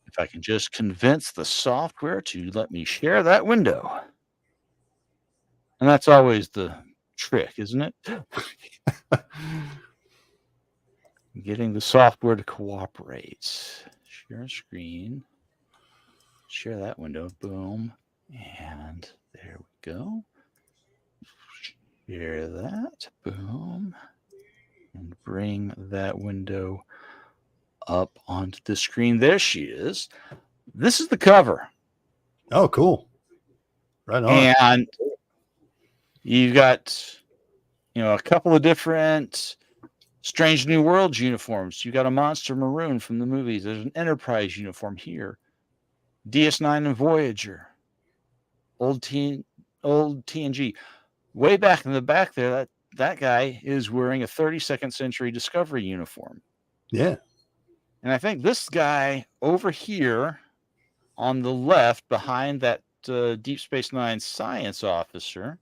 If I can just convince the software to let me share that window. And that's always the trick, isn't it? Getting the software to cooperate. Share screen. Share that window. Boom. And there we go. Share that. Boom. And bring that window up onto the screen. There she is. This is the cover. Oh, cool. Right on. And you've got, a couple of different Strange New Worlds uniforms. You got a Monster Maroon from the movies. There's an Enterprise uniform here. DS9 and Voyager. Old TNG. Way back in the back there, that guy is wearing a 32nd Century Discovery uniform. Yeah. And I think this guy over here on the left behind that Deep Space Nine science officer,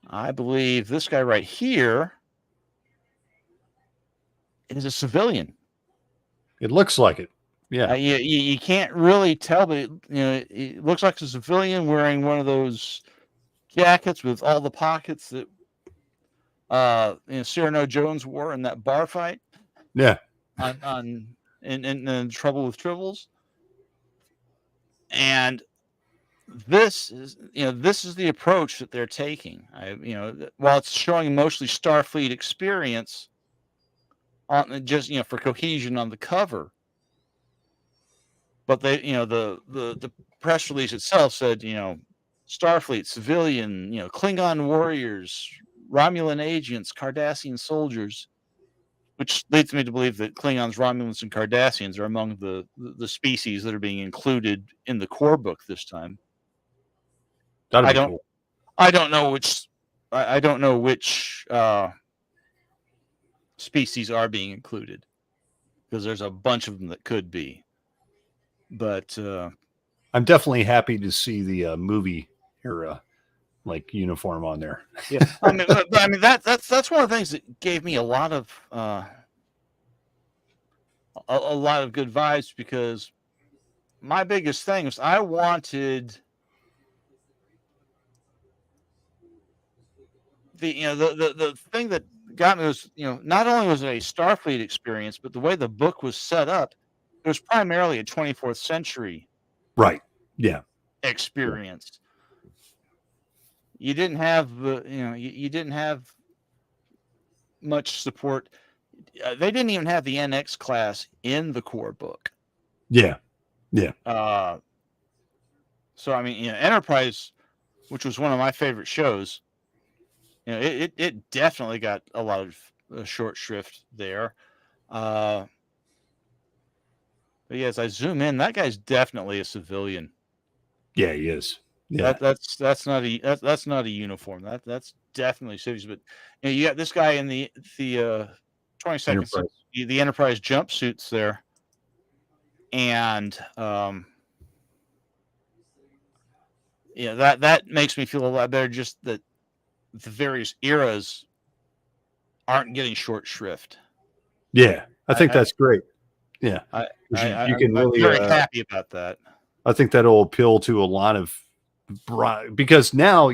I believe this guy right here is a civilian. It looks like it. Yeah. You can't really tell, but it looks like a civilian wearing one of those jackets with all the pockets that Cyrano Jones wore in that bar fight. Yeah. In Trouble with Tribbles. And this is the approach that they're taking. While it's showing mostly Starfleet experience on just for cohesion on the cover, but they the press release itself said Starfleet civilian, Klingon warriors, Romulan agents, Cardassian soldiers, which leads me to believe that Klingons, Romulans, and Cardassians are among the species that are being included in the core book this time. That'd be cool. I don't know which species are being included, because there's a bunch of them that could be. But I'm definitely happy to see the movie era uniform on there. Yeah, I mean that's one of the things that gave me a lot of good vibes, because my biggest thing was I wanted the thing that got me was not only was it a Starfleet experience, but the way the book was set up, it was primarily a 24th century right. Yeah. experience. You didn't have you didn't have much support. They didn't even have the NX class in the core book. Yeah. Yeah. So I mean, Enterprise, which was one of my favorite shows, it definitely got a lot of short shrift there. But yeah, as I zoom in, that guy's definitely a civilian. Yeah, he is. Yeah, that's not a uniform. That's definitely civies. But you got this guy in the 22nd century, the Enterprise jumpsuits there, and that makes me feel a lot better. Just that the various eras aren't getting short shrift. Yeah, I think that's great. Yeah, I'm very happy about that. I think that'll appeal to a lot of because now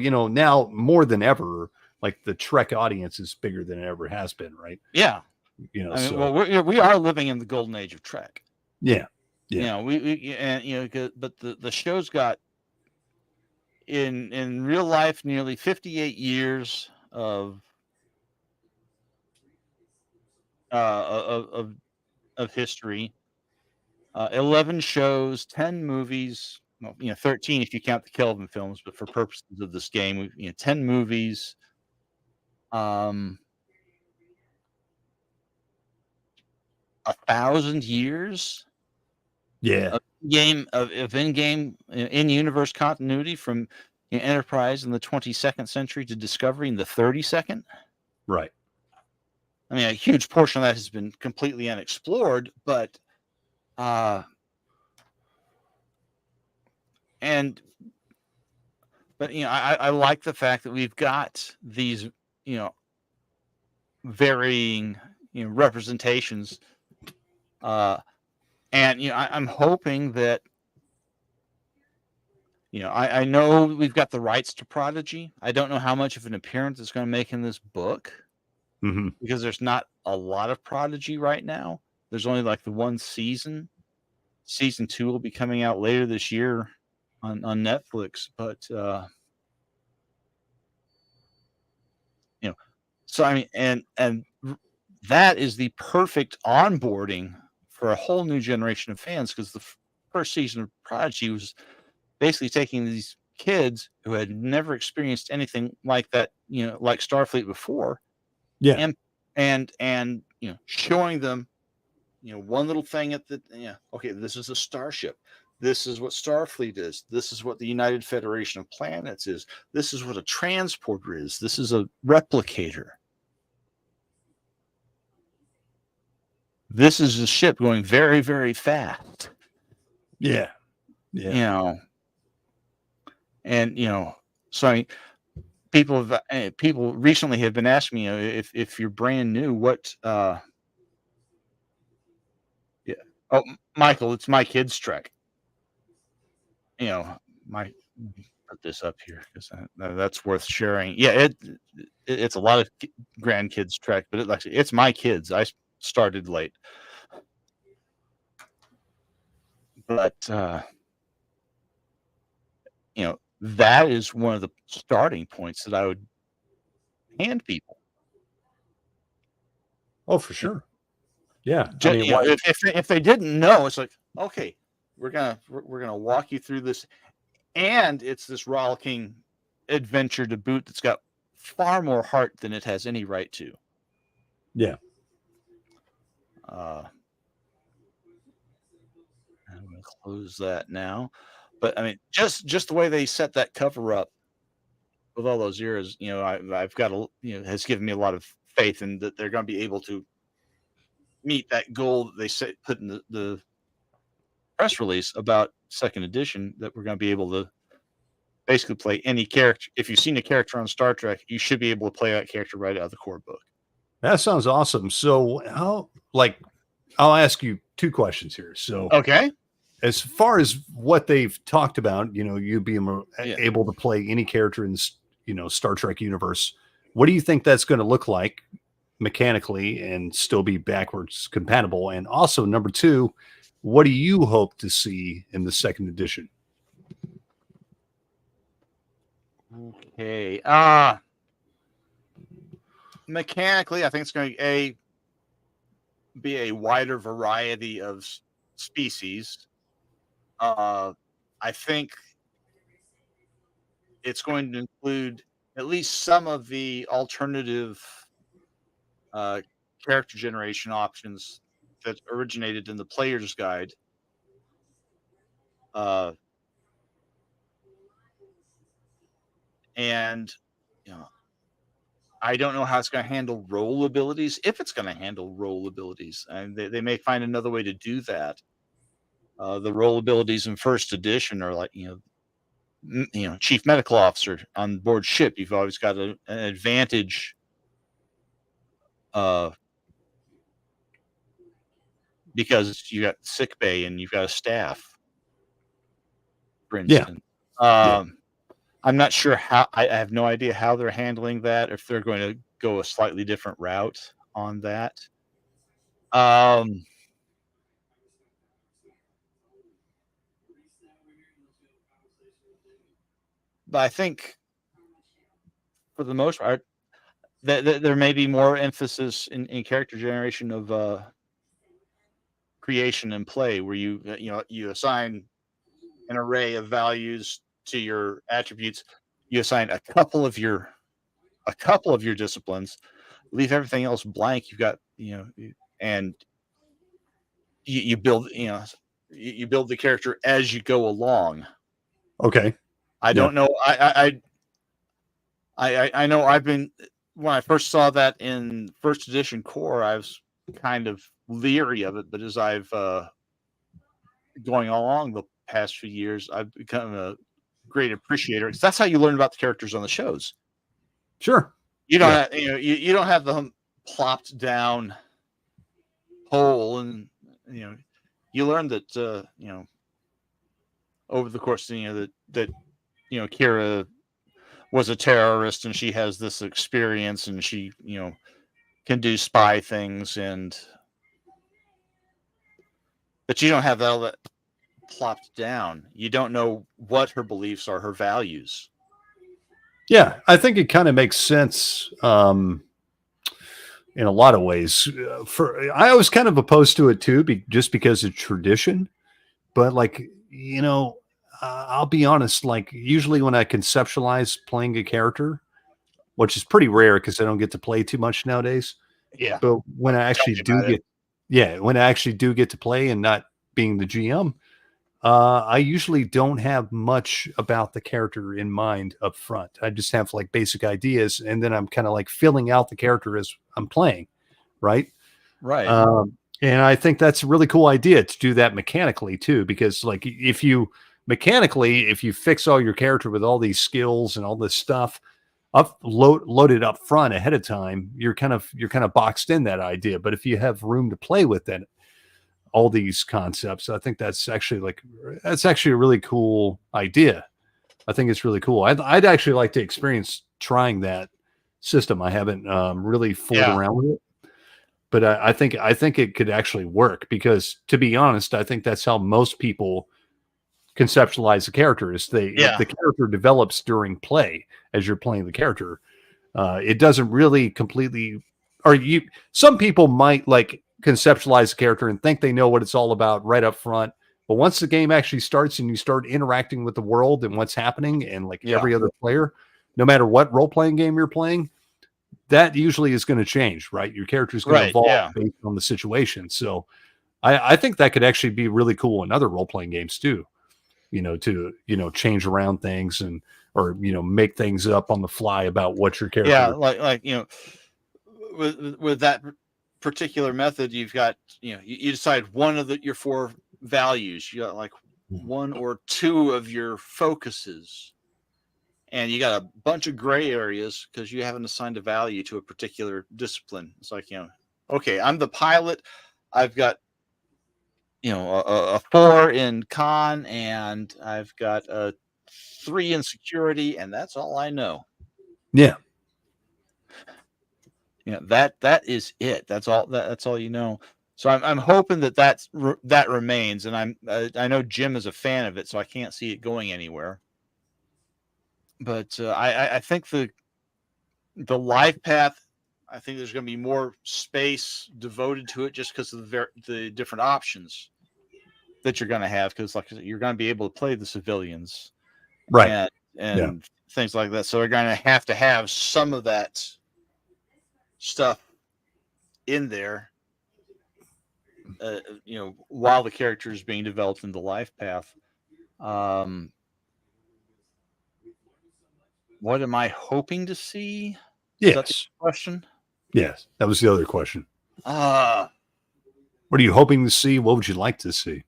more than ever, the Trek audience is bigger than it ever has been, right? Yeah, we are living in the golden age of Trek. Yeah, but the show's got in real life nearly 58 years of history, 11 shows, 10 movies, 13 if you count the Kelvin films, but for purposes of this game, 10 movies, 1,000 years, yeah, of in-game in-universe continuity from Enterprise in the 22nd century to Discovery in the 32nd. Right. I mean, a huge portion of that has been completely unexplored, but I like the fact that we've got these you know, varying, representations. And I'm hoping that, I know we've got the rights to Prodigy. I don't know how much of an appearance it's going to make in this book, because there's not a lot of Prodigy right now. There's only like the one season. Season 2 will be coming out later this year on Netflix, but so I mean, and that is the perfect onboarding for a whole new generation of fans, because the first season of Prodigy was basically taking these kids who had never experienced anything like that, like Starfleet before, Yeah. and showing them, one little thing at the, okay, this is a starship. This is what Starfleet is. This is what the United Federation of Planets is. This is what a transporter is. This is a replicator. This is a ship going very, very fast. Yeah. Yeah. And so I mean, people recently have been asking me, if you're brand new, what yeah. Oh, Michael, it's my kids' Trek. My put this up here because that's worth sharing. Yeah, it's a lot of grandkids' Trek, but it's my kids. I started late, but that is one of the starting points that I would hand people. Oh, for sure. Yeah. I mean, if they didn't know, it's like, okay, we're gonna walk you through this, and it's this rollicking adventure to boot that's got far more heart than it has any right to. Yeah. I'm gonna close that now, but I mean, just the way they set that cover up with all those eras, I've got has given me a lot of faith in that they're going to be able to meet that goal that they put in the press release about second edition, that we're going to be able to basically play any character. If you've seen a character on Star Trek, you should be able to play that character right out of the core book. That sounds awesome. So I'll ask you 2 questions here. So, okay, as far as what they've talked about, you being able to play any character in this, Star Trek universe, what do you think that's going to look like mechanically and still be backwards compatible? And also, number 2, what do you hope to see in the second edition? Okay. Mechanically, I think it's going to be a wider variety of species. I think it's going to include at least some of the alternative character generation options that originated in the player's guide. And I don't know how it's going to handle role abilities, if it's going to handle role abilities, and they may find another way to do that. The role abilities in first edition are like, chief medical officer on board ship. You've always got an advantage because you got sick bay and you've got a staff, for instance. I'm not sure how. I have no idea how they're handling that, if they're going to go a slightly different route on that. But I think, for the most part, that there may be more emphasis in character generation of creation and play, where you assign an array of values to your attributes. You assign a couple of your disciplines, leave everything else blank. You've got, and you build, you build the character as you go along. Okay. I don't know. I know when I first saw that in first edition core, I was kind of leery of it, but as I've going along the past few years, I've become a great appreciator, because that's how you learn about the characters on the shows. Sure. You don't Yeah. have, you don't have the plopped down hole, and you learn that over the course of, that Kira was a terrorist, and she has this experience, and she can do spy things, and but you don't have all that plopped down. You don't know what her beliefs are, her values. Yeah, I think it kind of makes sense in a lot of ways. I was kind of opposed to it too, just because of tradition. But like, I'll be honest. Like, usually when I conceptualize playing a character, which is pretty rare because I don't get to play too much nowadays. Yeah. But when I Tell actually me do about it. get, yeah, when I actually do get to play and not being the GM, I usually don't have much about the character in mind up front. I just have like basic ideas, and then I'm kind of like filling out the character as I'm playing, right? Right. And I think that's a really cool idea to do that mechanically too, because like if you fix all your character with all these skills and all this stuff loaded up front ahead of time, you're kind of boxed in that idea. But if you have room to play with it, all these concepts, I think that's actually a really cool idea. I think it's really cool. I'd actually like to experience trying that system. I haven't really fooled Yeah. around with it, but I think it could actually work, because to be honest, I think that's how most people conceptualize the character. Is the character develops during play as you're playing the character. It doesn't really completely, some people might like conceptualize the character and think they know what it's all about right up front. But once the game actually starts and you start interacting with the world and what's happening, and like every other player, no matter what role-playing game you're playing, that usually is going to change, right? Your character is going to evolve based on the situation. So I think that could actually be really cool in other role-playing games too, to, change around things or make things up on the fly about what your character. Yeah, like with that particular method, you've got you decide one of your four values. You got like one or two of your focuses, and you got a bunch of gray areas because you haven't assigned a value to a particular discipline. It's like, okay, I'm the pilot. I've got a 4 in con, and I've got a 3 in security, and that's all I know. Yeah. That is it. That's all you know. So I'm hoping that remains, and I know Jim is a fan of it, so I can't see it going anywhere. But I think the life path, I think there's going to be more space devoted to it just because of the different options that you're going to have, because like you're going to be able to play the civilians, Right. and things like that. So they're going to have some of that stuff in there, while the character is being developed in the life path. What am I hoping to see? Is that the Yes. question? Yes. That was the other question. What are you hoping to see? What would you like to see?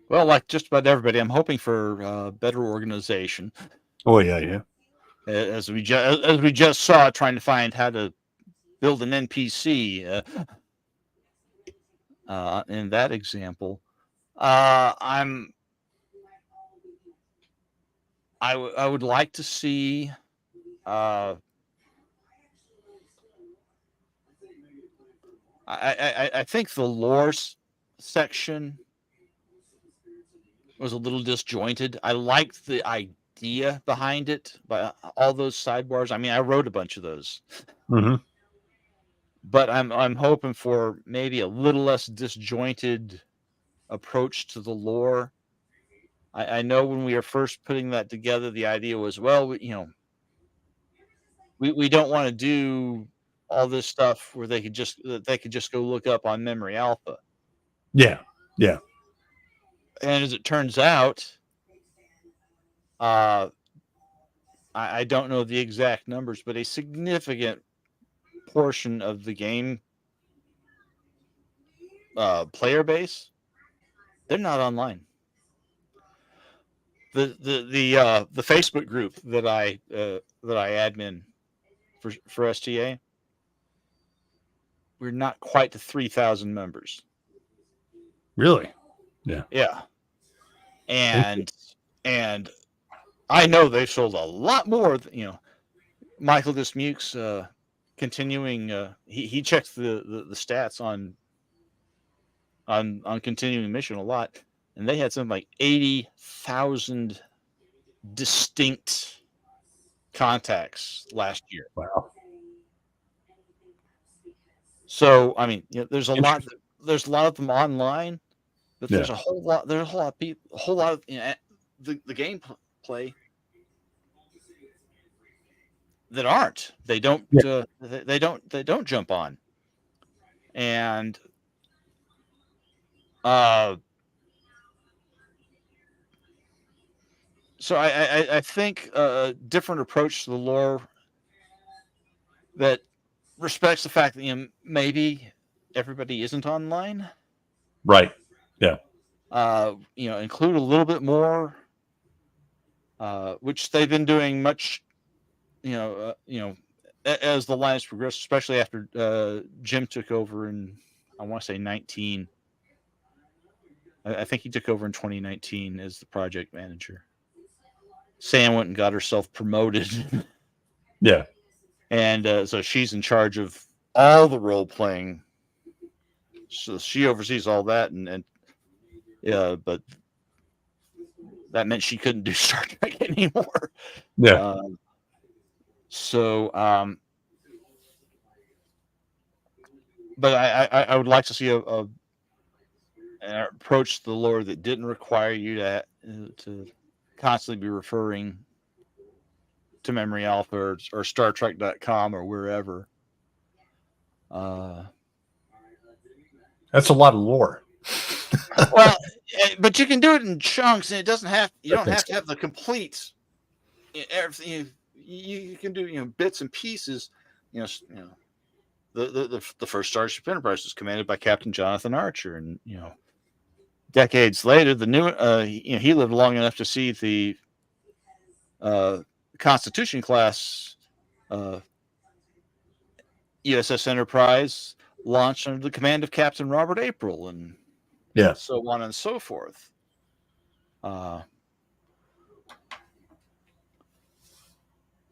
Well, like just about everybody, I'm hoping for better organization. Oh yeah, yeah. As we just saw, trying to find how to build an NPC in that example. I would like to see I think the lore section was a little disjointed. I liked the idea behind it, but all those sidebars. I mean, I wrote a bunch of those, but I'm hoping for maybe a little less disjointed approach to the lore. I know when we were first putting that together, the idea was, well, we don't want to do all this stuff where they could just go look up on Memory Alpha. Yeah, yeah. And as it turns out, I don't know the exact numbers, but a significant portion of the game player base, they're not online. the Facebook group that I admin for STA, we're not quite to 3,000 members. Really? Yeah, and I know they've sold a lot more. Michael Dismukes continuing. He checks the stats on continuing mission a lot, and they had something like 80,000 distinct contacts last year. Wow. So I mean, there's a lot. There's a lot of them online, but there's Yeah. a whole lot. There's a whole lot of people. A whole lot of the game play that aren't. They don't. Yeah. They don't jump on, and so I think a different approach to the lore that respects the fact that maybe everybody isn't online. Right. Yeah. Include a little bit more, which they've been doing much. As the line has progressed, especially after Jim took over in, I want to say 19. I think he took over in 2019 as the project manager. Sam went and got herself promoted. Yeah. And so she's in charge of all the role playing. So she oversees all that, and but that meant she couldn't do Star Trek anymore. Yeah. But I would like to see an approach to the lore that didn't require you to constantly be referring to Memory Alpha or StarTrek.com or wherever. That's a lot of lore. Well, but you can do it in chunks, and it doesn't have. You don't have to have the complete. Everything you can do, bits and pieces. The first Starship Enterprise was commanded by Captain Jonathan Archer, and decades later, the new he lived long enough to see the Constitution class USS Enterprise launched under the command of Captain Robert April, and so on and so forth.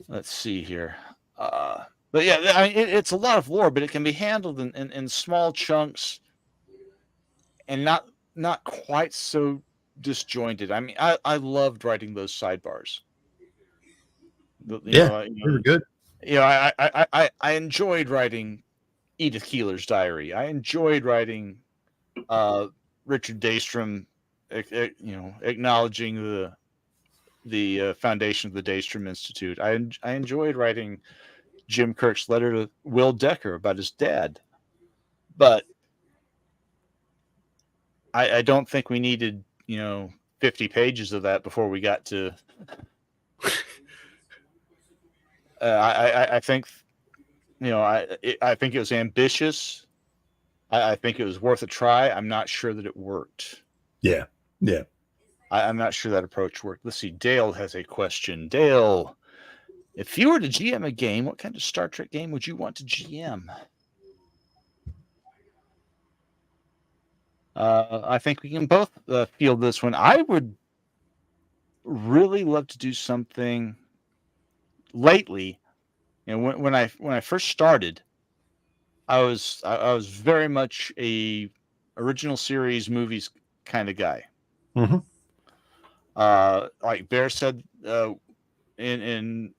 Let's see here. But yeah, I mean, it's a lot of lore, but it can be handled in small chunks and not quite so disjointed. I mean, I loved writing those sidebars. They were good. I enjoyed writing Edith Keeler's diary. I enjoyed writing Richard Daystrom, acknowledging the foundation of the Daystrom Institute. I enjoyed writing Jim Kirk's letter to Will Decker about his dad, but I don't think we needed 50 pages of that before we got to. I think I think it was ambitious. I think it was worth a try. I'm not sure that it worked. Yeah. I'm not sure that approach worked. Let's see. Dale has a question. Dale, if you were to GM a game, what kind of Star Trek game would you want to GM? I think we can both field this one. I would really love to do something lately. When I first started, I was very much a original series movies kind of guy. Mm-hmm. Like Bear said in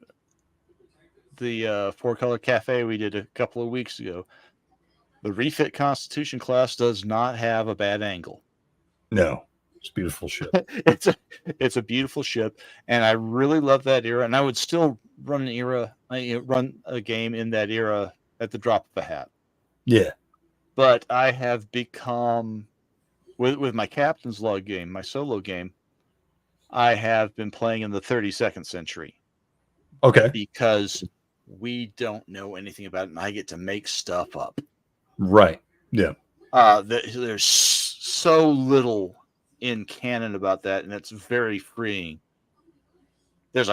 the Four Color Cafe we did a couple of weeks ago, the refit Constitution class does not have a bad angle. No, it's a beautiful ship. it's a beautiful ship, and I really love that era. And I would still run a game in that era at the drop of a hat. Yeah, but I have become with my Captain's Log game, my solo game. I have been playing in the 32nd century. Okay. Because we don't know anything about it, and I get to make stuff up. Right. Yeah. There's so little in canon about that, and it's very freeing. there's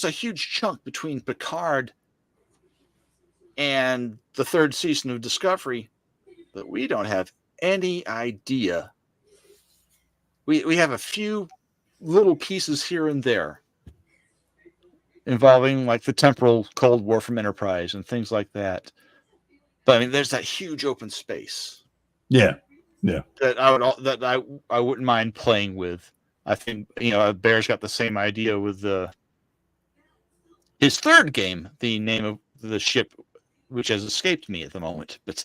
a huge chunk between Picard and the third season of Discovery that we don't have any idea. We have a few little pieces here and there involving like the temporal Cold War from Enterprise and things like that. But I mean, there's that huge open space. Yeah. That I wouldn't mind playing with. I think Bear's got the same idea with his third game. The name of the ship, which has escaped me at the moment, but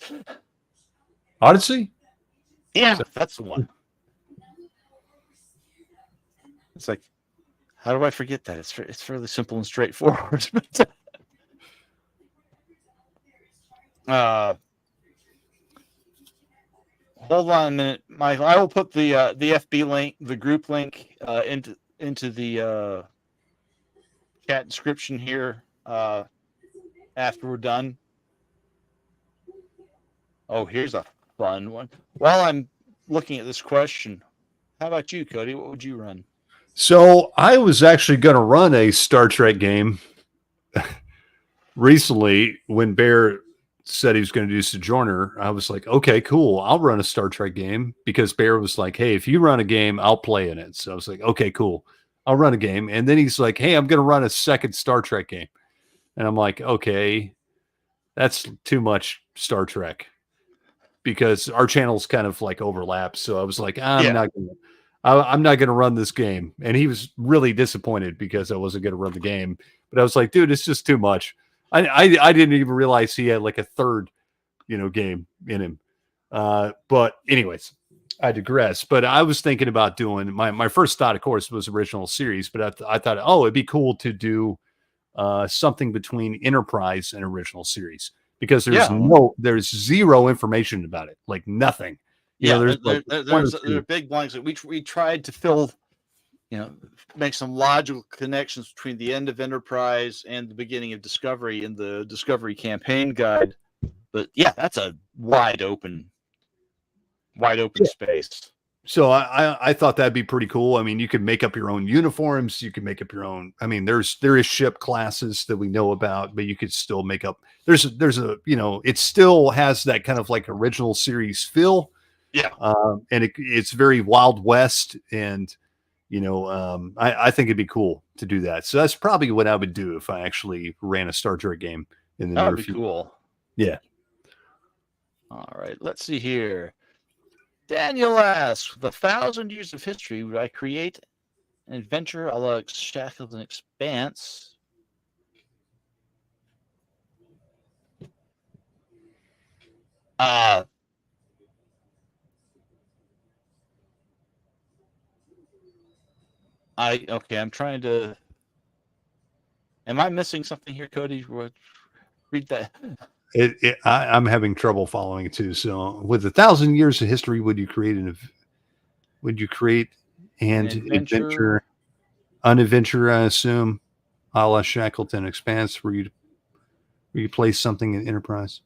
Odyssey. Yeah, that's the one. It's like, how do I forget that? It's fairly simple and straightforward. Hold on a minute, Mike. I will put the FB link, the group link, into the chat description here after we're done. Oh, here's a fun one. While I'm looking at this question, how about you, Cody? What would you run? So I was actually going to run a Star Trek game recently when Bear said he was going to do Sojourner. I was like, okay, cool. I'll run a Star Trek game because Bear was like, hey, if you run a game, I'll play in it. So I was like, okay, cool. I'll run a game. And then he's like, hey, I'm going to run a second Star Trek game. And I'm like, okay, that's too much Star Trek because our channels kind of like overlap. So I was like, I'm not going to run this game. And he was really disappointed because I wasn't going to run the game. But I was like, dude, it's just too much. I didn't even realize he had like a third, game in him. But anyways, I digress. But I was thinking about doing my first thought, of course, was original series. But I thought, it'd be cool to do something between Enterprise and original series because there's zero information about it, like nothing. There are big blanks that we tried to fill. Make some logical connections between the end of Enterprise and the beginning of Discovery in the Discovery campaign guide. But yeah, that's a wide open space. So I thought that'd be pretty cool. I mean, you could make up your own uniforms. You can make up your own. I mean, there is ship classes that we know about, but you could still make up. There's a it still has that kind of like original series feel. Yeah. And it's very Wild West and. I think it'd be cool to do that. So that's probably what I would do if I actually ran a Star Trek game in the near future. Cool. Yeah. All right. Let's see here. Daniel asks, with 1,000 years of history, would I create an adventure a la Shackleton Expanse? I'm trying to. Am I missing something here, Cody? Read that. I'm having trouble following it too. So, with 1,000 years of history, would you create an adventure? An adventure, I assume, a la Shackleton Expanse, where you place something in Enterprise.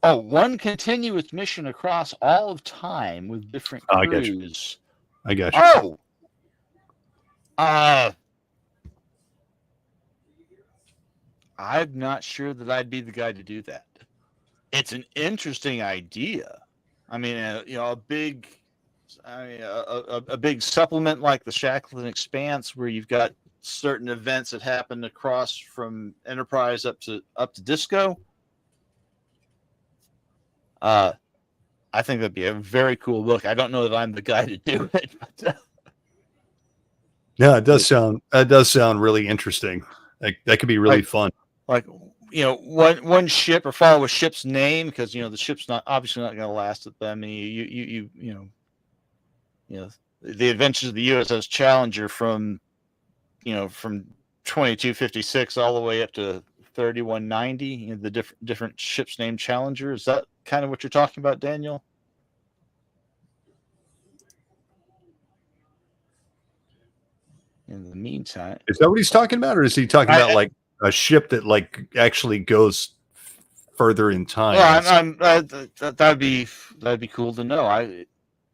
Oh, one continuous mission across all of time with different crews. I got you. I'm not sure that I'd be the guy to do that. It's an interesting idea. I mean, a big supplement like the Shackleton Expanse, where you've got certain events that happen across from Enterprise up to Disco. I think that'd be a very cool look. I don't know that I'm the guy to do it. But, yeah, it does sound really interesting. That could be really fun. Like, one ship or follow a ship's name because the ship's obviously not going to last at them. I mean, the adventures of the USS Challenger from 2256 all the way up to 3190. The different ships named Challenger. Is that kind of what you're talking about, Daniel? In the meantime, is that what he's talking about, or is he talking about like a ship that like actually goes further in time? Well, that'd be cool to know.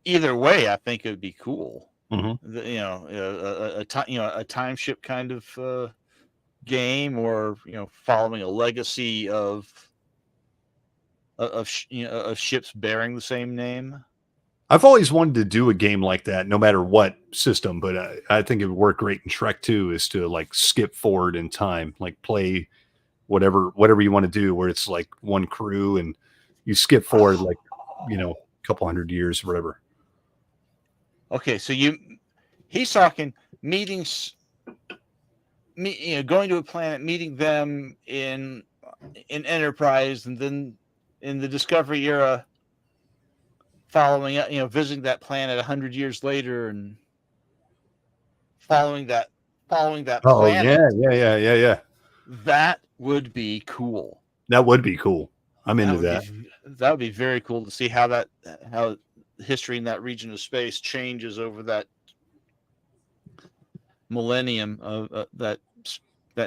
Either way, I think it would be cool. A time ship kind of game, or following a legacy of ships bearing the same name. I've always wanted to do a game like that, no matter what system, but I think it would work great in Trek too, is to like skip forward in time, like play whatever you want to do, where it's like one crew and you skip forward like, a couple hundred years or whatever. Okay, so he's talking meetings, going to a planet, meeting them in Enterprise, and then in the Discovery era, following visiting that planet 100 years later, and following that Oh planet. yeah. That would be cool. That would be cool. I'm into that. That would be very cool to see how history in that region of space changes over that millennium of that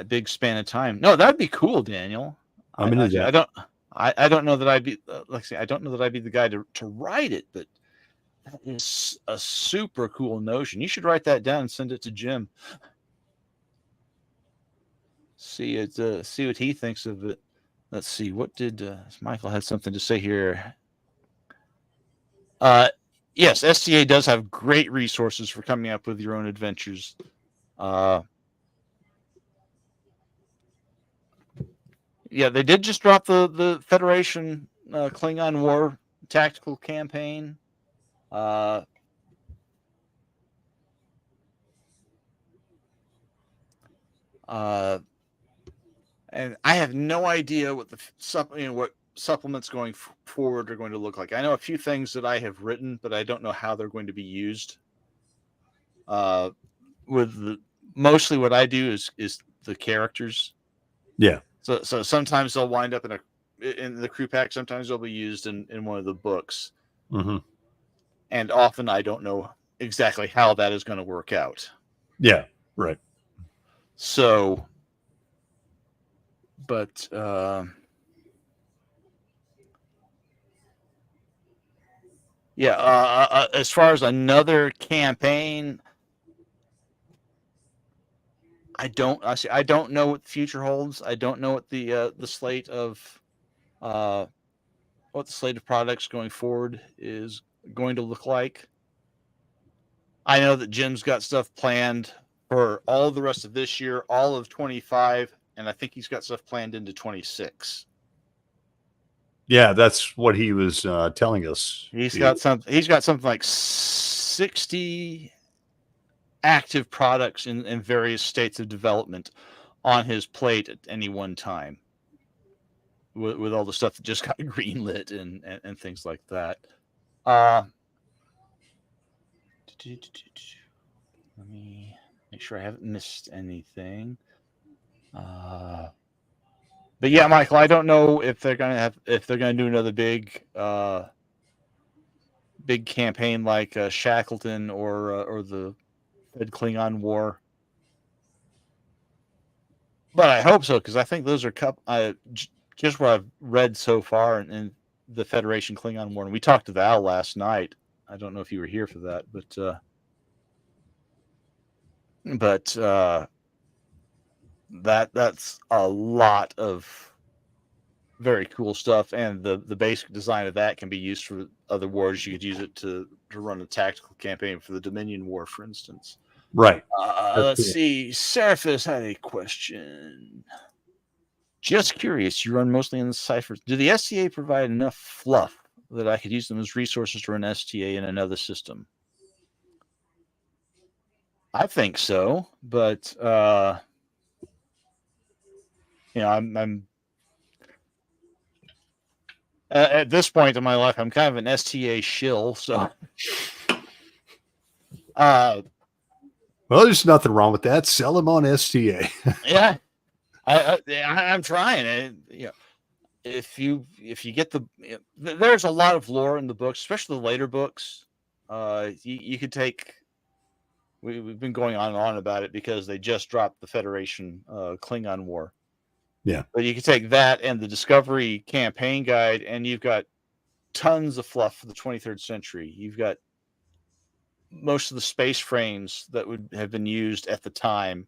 big span of time. No, that'd be cool, Daniel. I'm into that. I don't know that I'd be I don't know that I'd be the guy to write it, but that is a super cool notion. You should write that down and send it to Jim. See what he thinks of it. Let's see. What did Michael had something to say here? Yes, STA does have great resources for coming up with your own adventures. Yeah, they did just drop the Federation Klingon War tactical campaign. And I have no idea what what supplements going forward are going to look like. I know a few things that I have written, but I don't know how they're going to be used. Mostly what I do is the characters. Yeah. So sometimes they'll wind up in the crew pack. Sometimes they'll be used in one of the books. Mm-hmm. And often I don't know exactly how that is going to work out. Yeah. Right. So, but as far as another campaign, I don't know what the future holds. I don't know what the slate of products going forward is going to look like. I know that Jim's got stuff planned for all of the rest of this year, all of 25, and I think he's got stuff planned into 26. Yeah, that's what he was telling us. He's got something like 60 active products in various states of development on his plate at any one time, with all the stuff that just got greenlit and things like that. Let me make sure I haven't missed anything. But yeah, Michael, I don't know if they're gonna do another big campaign like Shackleton or the Fed Klingon War. But I hope so, because I think those are just what I've read so far in the Federation Klingon War. And we talked to Val last night. I don't know if you were here for that, but that's a lot of very cool stuff, and the basic design of that can be used for other wars. You could use it to run a tactical campaign for the Dominion War, for instance. Right. Let's see. Seraphis had a question. Just curious, you run mostly in the ciphers. Do the STA provide enough fluff that I could use them as resources to run STA in another system? I think so, but I'm at this point in my life, I'm kind of an STA shill. So, well, there's nothing wrong with that. Sell them on STA. Yeah, I'm trying. If you get there's a lot of lore in the books, especially the later books. You could take. We've been going on and on about it because they just dropped the Federation Klingon War. Yeah, but you could take that and the Discovery campaign guide, and you've got tons of fluff for the 23rd century. You've got most of the space frames that would have been used at the time.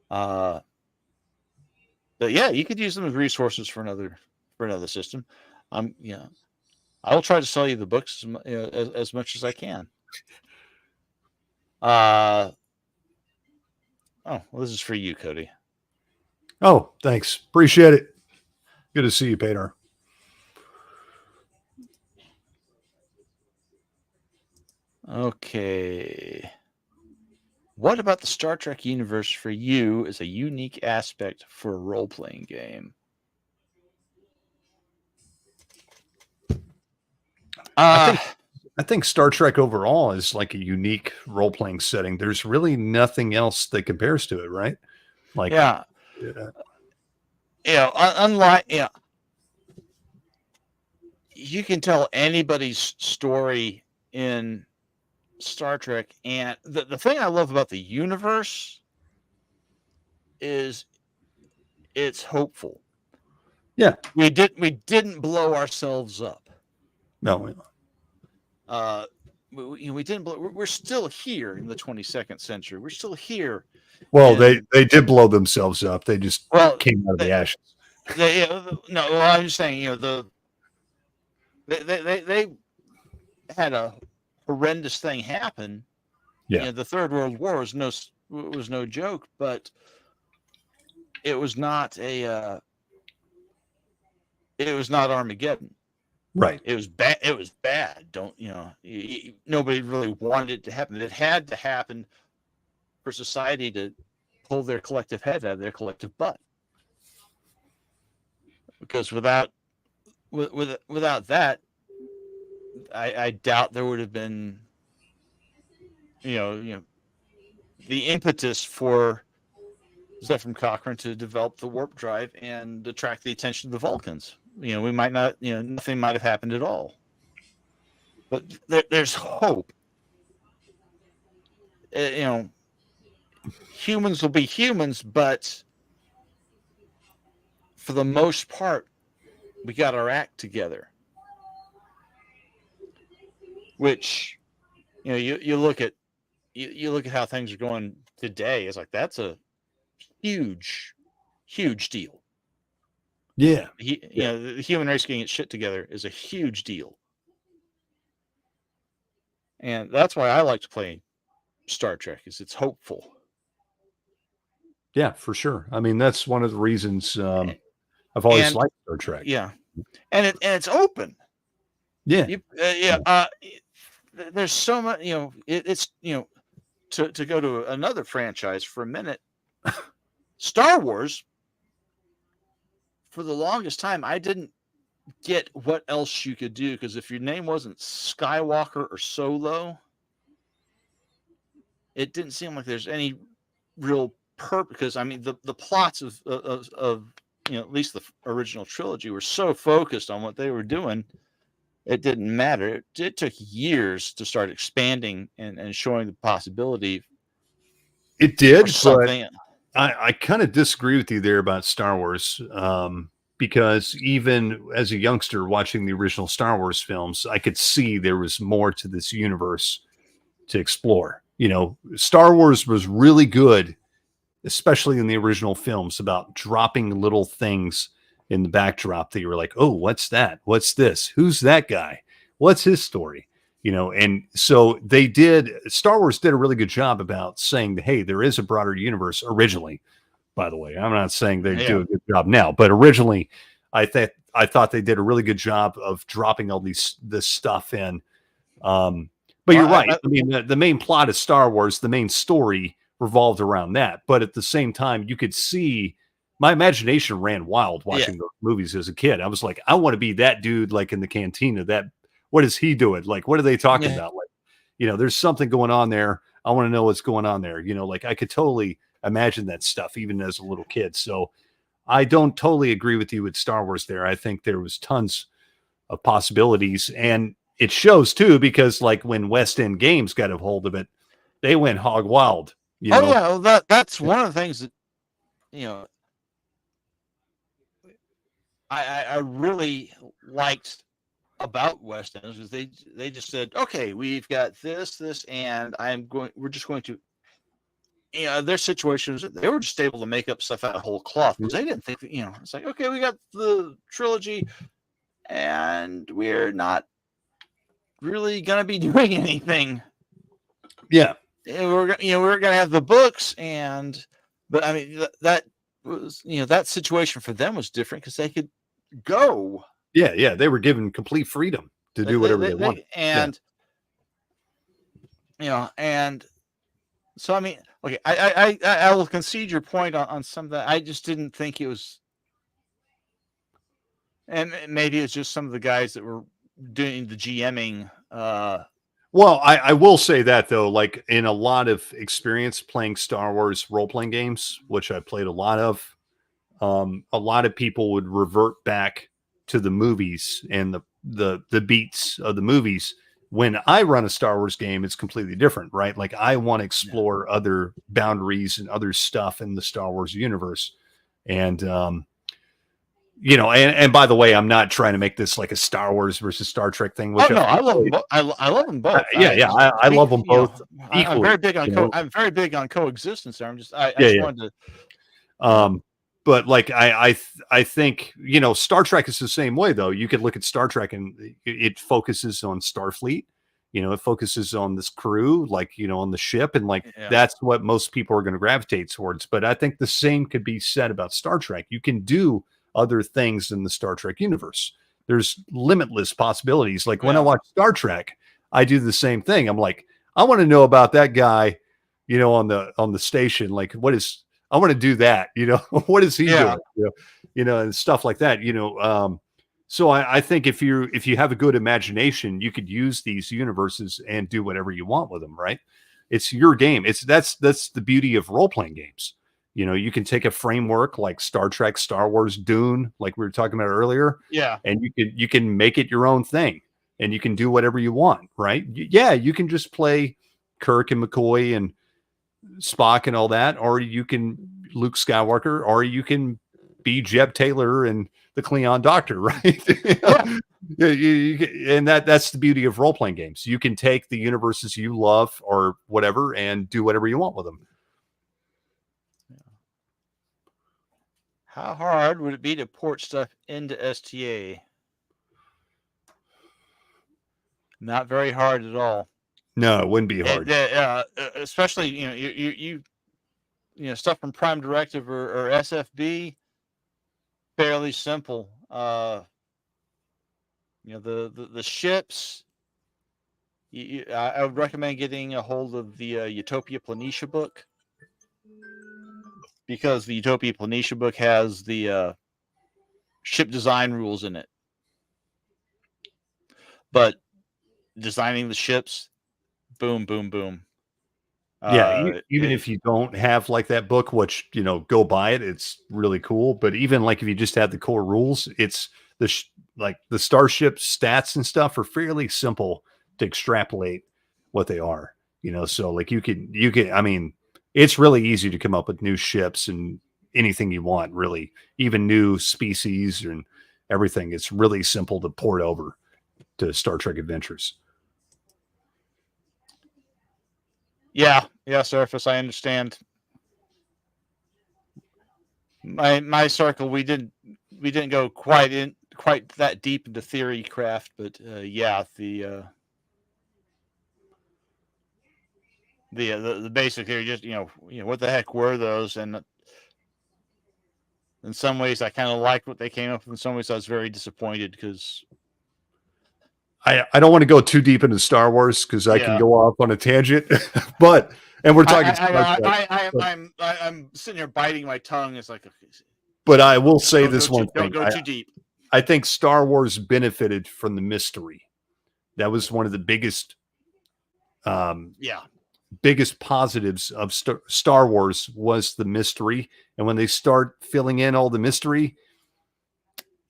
But yeah, you could use them as resources for another system. Yeah, I will try to sell you the books as much as I can. Oh, well, this is for you, Cody. Oh, thanks. Appreciate it. Good to see you, Peter. Okay. What about the Star Trek universe for you is a unique aspect for a role-playing game? I think Star Trek overall is like a unique role-playing setting. There's really nothing else that compares to it, right? Like, yeah. Unlike, you can tell anybody's story in Star Trek, and the thing I love about the universe is it's hopeful. Yeah, we didn't blow ourselves up. no. We didn't blow. We're still here in the 22nd century. We're still here. Well, they did blow themselves up. They just came out of the ashes. I'm just saying, they had a horrendous thing happen. Yeah, the Third World War was no joke, but it was not Armageddon. right. It was bad. It was bad. Nobody really wanted it to happen. It had to happen for society to pull their collective head out of their collective butt. Because without that, I doubt there would have been, the impetus for Zefram Cochrane to develop the warp drive and attract the attention of the Vulcans. We might not, nothing might have happened at all. But there's hope. Humans will be humans, but for the most part, we got our act together. Which, you look at how things are going today. It's like that's a huge deal. Yeah. The human race getting its shit together is a huge deal. And that's why I like to play Star Trek, is it's hopeful. Yeah, for sure. I mean, that's one of the reasons I've always liked Star Trek. Yeah. And it's open. Yeah. There's so much, it's, to go to another franchise for a minute, Star Wars, for the longest time, I didn't get what else you could do, because if your name wasn't Skywalker or Solo, it didn't seem like there's any real purpose. Because I mean, the plots of at least the original trilogy were so focused on what they were doing, it didn't matter. It took years to start expanding and showing the possibility. It did, but I kind of disagree with you there about Star Wars. Because even as a youngster watching the original Star Wars films, I could see there was more to this universe to explore. Star Wars was really good, especially in the original films, about dropping little things in the backdrop that you were like, oh, what's that? What's this? Who's that guy? What's his story? And so Star Wars did a really good job about saying, hey, there is a broader universe originally. By the way, I'm not saying they do a good job now, but originally I thought they did a really good job of dropping all this stuff in. But you're right. I mean, the main plot of Star Wars, the main story revolved around that. But at the same time, you could see my imagination ran wild watching those movies as a kid. I was like, I want to be that dude, like in the cantina. What is he doing? Like, what are they talking about? Like, there's something going on there. I want to know what's going on there. Like I could totally imagine that stuff even as a little kid. So I don't totally agree with you with Star Wars there. I think there was tons of possibilities, and it shows too, because like when West End Games got a hold of it, they went hog wild. That's one of the things that I really liked about West End is they just said, okay, we've got this, and we're just going to, their situation was they were just able to make up stuff out of whole cloth because they didn't think that, it's like, okay, we got the trilogy, and we're not really gonna be doing anything. Yeah, we're gonna have the books, but I mean that was that situation for them was different because they could go. Yeah, they were given complete freedom to do whatever they wanted. And and so I mean, okay, I will concede your point on some of that. I just didn't think it was, and maybe it's just some of the guys that were doing the GMing. Well, I will say that though, like in a lot of experience playing Star Wars role playing games, which I played a lot of people would revert back to the movies and the beats of the movies. When I run a Star Wars game, it's completely different, right? Like I want to explore other boundaries and other stuff in the Star Wars universe. And, and by the way, I'm not trying to make this like a Star Wars versus Star Trek thing. Which I love them. I love them both. I love them both equally. I'm very big on I'm very big on coexistence. There, I just wanted to. But like I think Star Trek is the same way though. You could look at Star Trek and it focuses on Starfleet. It focuses on this crew, like on the ship, and like that's what most people are going to gravitate towards. But I think the same could be said about Star Trek. You can do other things in the Star Trek universe. There's limitless possibilities. Like when I watch Star Trek, I do the same thing. I'm like, I want to know about that guy, on the station. Like, I want to do that, what is he doing, and stuff like that, so I think if you have a good imagination, you could use these universes and do whatever you want with them, right? It's your game. That's the beauty of role-playing games. You can take a framework like Star Trek, Star Wars, Dune, like we were talking about earlier. Yeah. And you can make it your own thing and you can do whatever you want, right? Yeah, you can just play Kirk and McCoy and Spock and all that, or you can Luke Skywalker, or you can be Jeb Taylor and the Klingon Doctor, right? And that's the beauty of role-playing games. You can take the universes you love or whatever and do whatever you want with them. How hard would it be to port stuff into STA? Not very hard at all. No, it wouldn't be hard. Especially you stuff from Prime Directive or SFB, fairly simple. The ships. I would recommend getting a hold of the Utopia Planitia book, because the Utopia Planitia book has the ship design rules in it. But designing the ships, boom, boom, boom. Even if you don't have like that book, which go buy it, it's really cool. But even like if you just have the core rules, it's like the starship stats and stuff are fairly simple to extrapolate what they are. So like you can. I mean, it's really easy to come up with new ships and anything you want, really, even new species and everything. It's really simple to port over to Star Trek Adventures. Yeah, Surface, I understand. My circle, we didn't go quite that deep into theory craft, but the basic theory, just what the heck were those? And in some ways, I kind of liked what they came up with. In some ways, I was very disappointed because I don't want to go too deep into Star Wars because I can go off on a tangent, and we're talking. I'm sitting here biting my tongue. It's like, but I will say this one thing: don't go too deep. I think Star Wars benefited from the mystery. That was one of the biggest, biggest positives of Star Wars was the mystery. And when they start filling in all the mystery,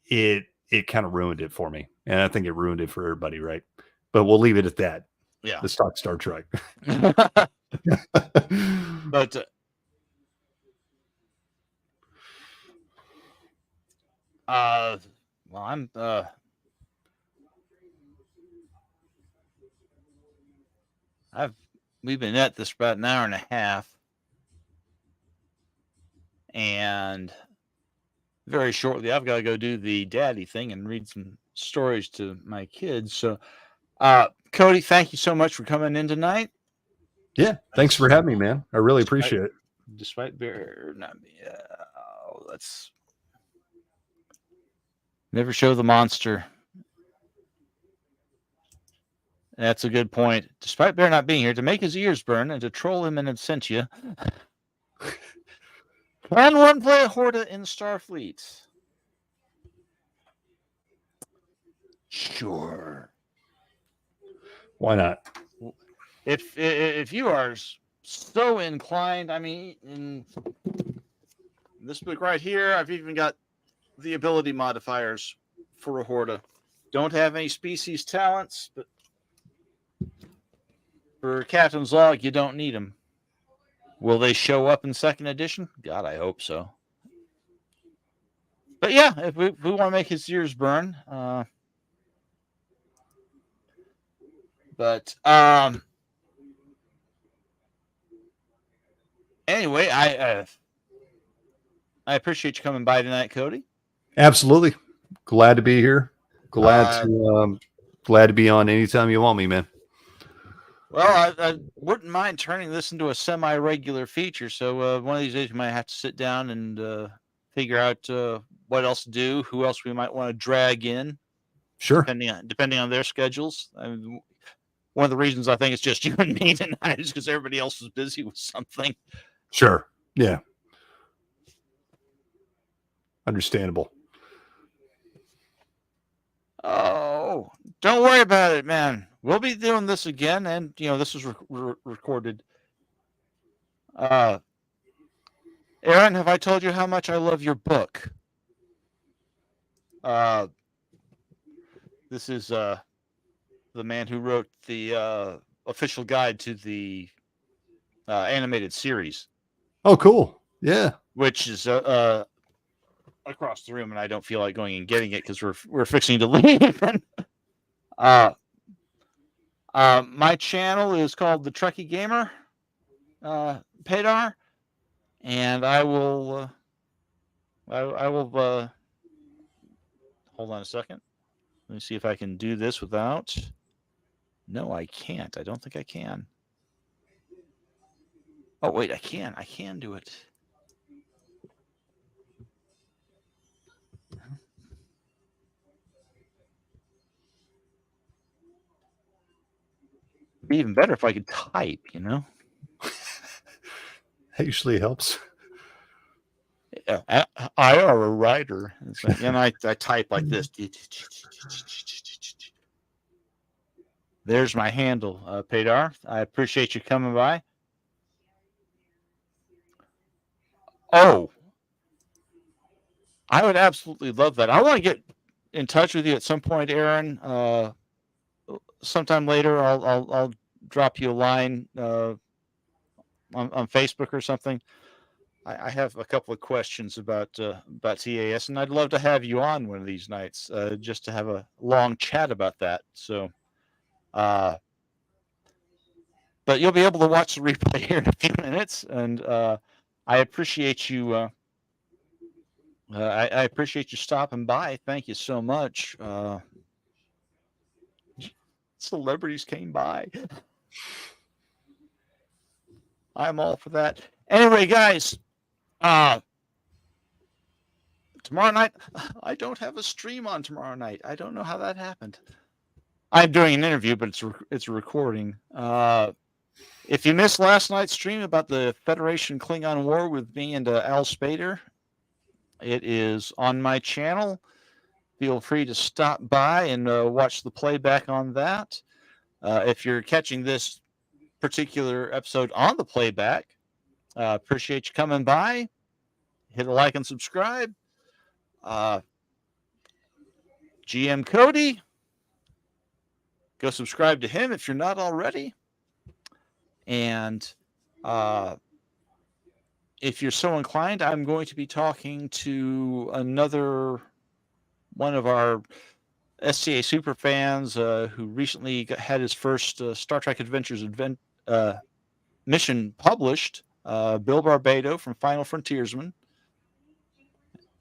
it kind of ruined it for me. And I think it ruined it for everybody, right? But we'll leave it at that. Yeah. Let's talk Star Trek. But well, I'm We've been at this for about an hour and a half, and very shortly I've got to go do the daddy thing and read some stories to my kids. So, Cody, thank you so much for coming in tonight. Yeah, thanks for having me, man. I really appreciate it. Despite bear not me, let's never show the monster. That's a good point. Despite Bear not being here, to make his ears burn and to troll him in absentia, can one play a Horta in Starfleet? Sure. Why not? If you are so inclined, I mean, in this book right here, I've even got the ability modifiers for a Horta. Don't have any species talents, but for Captain's Log, you don't need them. Will they show up in second edition? God, I hope so. But yeah, if we want to make his ears burn, anyway, I appreciate you coming by tonight, Cody. Absolutely, glad to be here. Glad to be on anytime you want me, man. Well, I wouldn't mind turning this into a semi-regular feature. So one of these days we might have to sit down and figure out what else to do, who else we might want to drag in. Sure. Depending on their schedules. I mean, one of the reasons I think it's just you and me tonight is because everybody else is busy with something. Sure. Yeah. Understandable. Oh, don't worry about it, man. We'll be doing this again, and this was recorded. Aaron, have I told you how much I love your book? This is the man who wrote the official guide to the animated series. Oh, cool. Yeah. Which is across the room, and I don't feel like going and getting it because we're fixing to leave. My channel is called the Trekkie Gamer, Pedar, and I will hold on a second. Let me see if I can do this without. No, I can't. I don't think I can. Oh wait, I can. I can do it. It'd be even better if I could type, That usually helps. Yeah, I are a writer. And I type like this. There's my handle, Pedar. I appreciate you coming by. Oh, I would absolutely love that. I want to get in touch with you at some point, Aaron. Sometime later, I'll drop you a line on Facebook or something. I have a couple of questions about TAS, and I'd love to have you on one of these nights just to have a long chat about that. So, but you'll be able to watch the replay here in a few minutes, and I appreciate you. I appreciate you stopping by. Thank you so much. Celebrities came by. I'm all for that. Anyway, guys, tomorrow night, I don't have a stream on tomorrow night. I don't know how that happened. I'm doing an interview, but it's a recording. If you missed last night's stream about the Federation Klingon War with me and Al Spader, it is on my channel. Feel free to stop by and watch the playback on that. If you're catching this particular episode on the playback, appreciate you coming by. Hit a like and subscribe. GM Cody, go subscribe to him if you're not already. And if you're so inclined, I'm going to be talking to another one of our STA super fans who recently had his first Star Trek Adventures mission published, Bill Barbado from Final Frontiersman.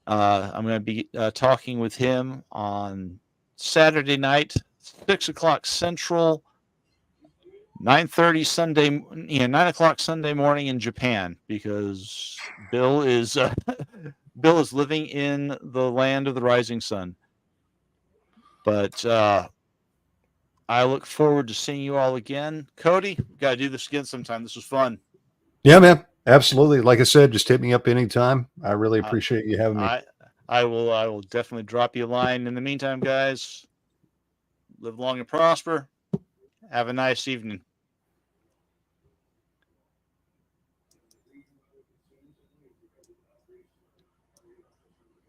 I'm going to be talking with him on Saturday night, 6 o'clock Central, 9:30 Sunday, 9 o'clock Sunday morning in Japan, because Bill is Bill is living in the land of the rising sun. But I look forward to seeing you all again. Cody, got to do this again sometime. This was fun. Yeah, man. Absolutely. Like I said, just hit me up anytime. I really appreciate you having me. I will definitely drop you a line. In the meantime, guys, live long and prosper. Have a nice evening.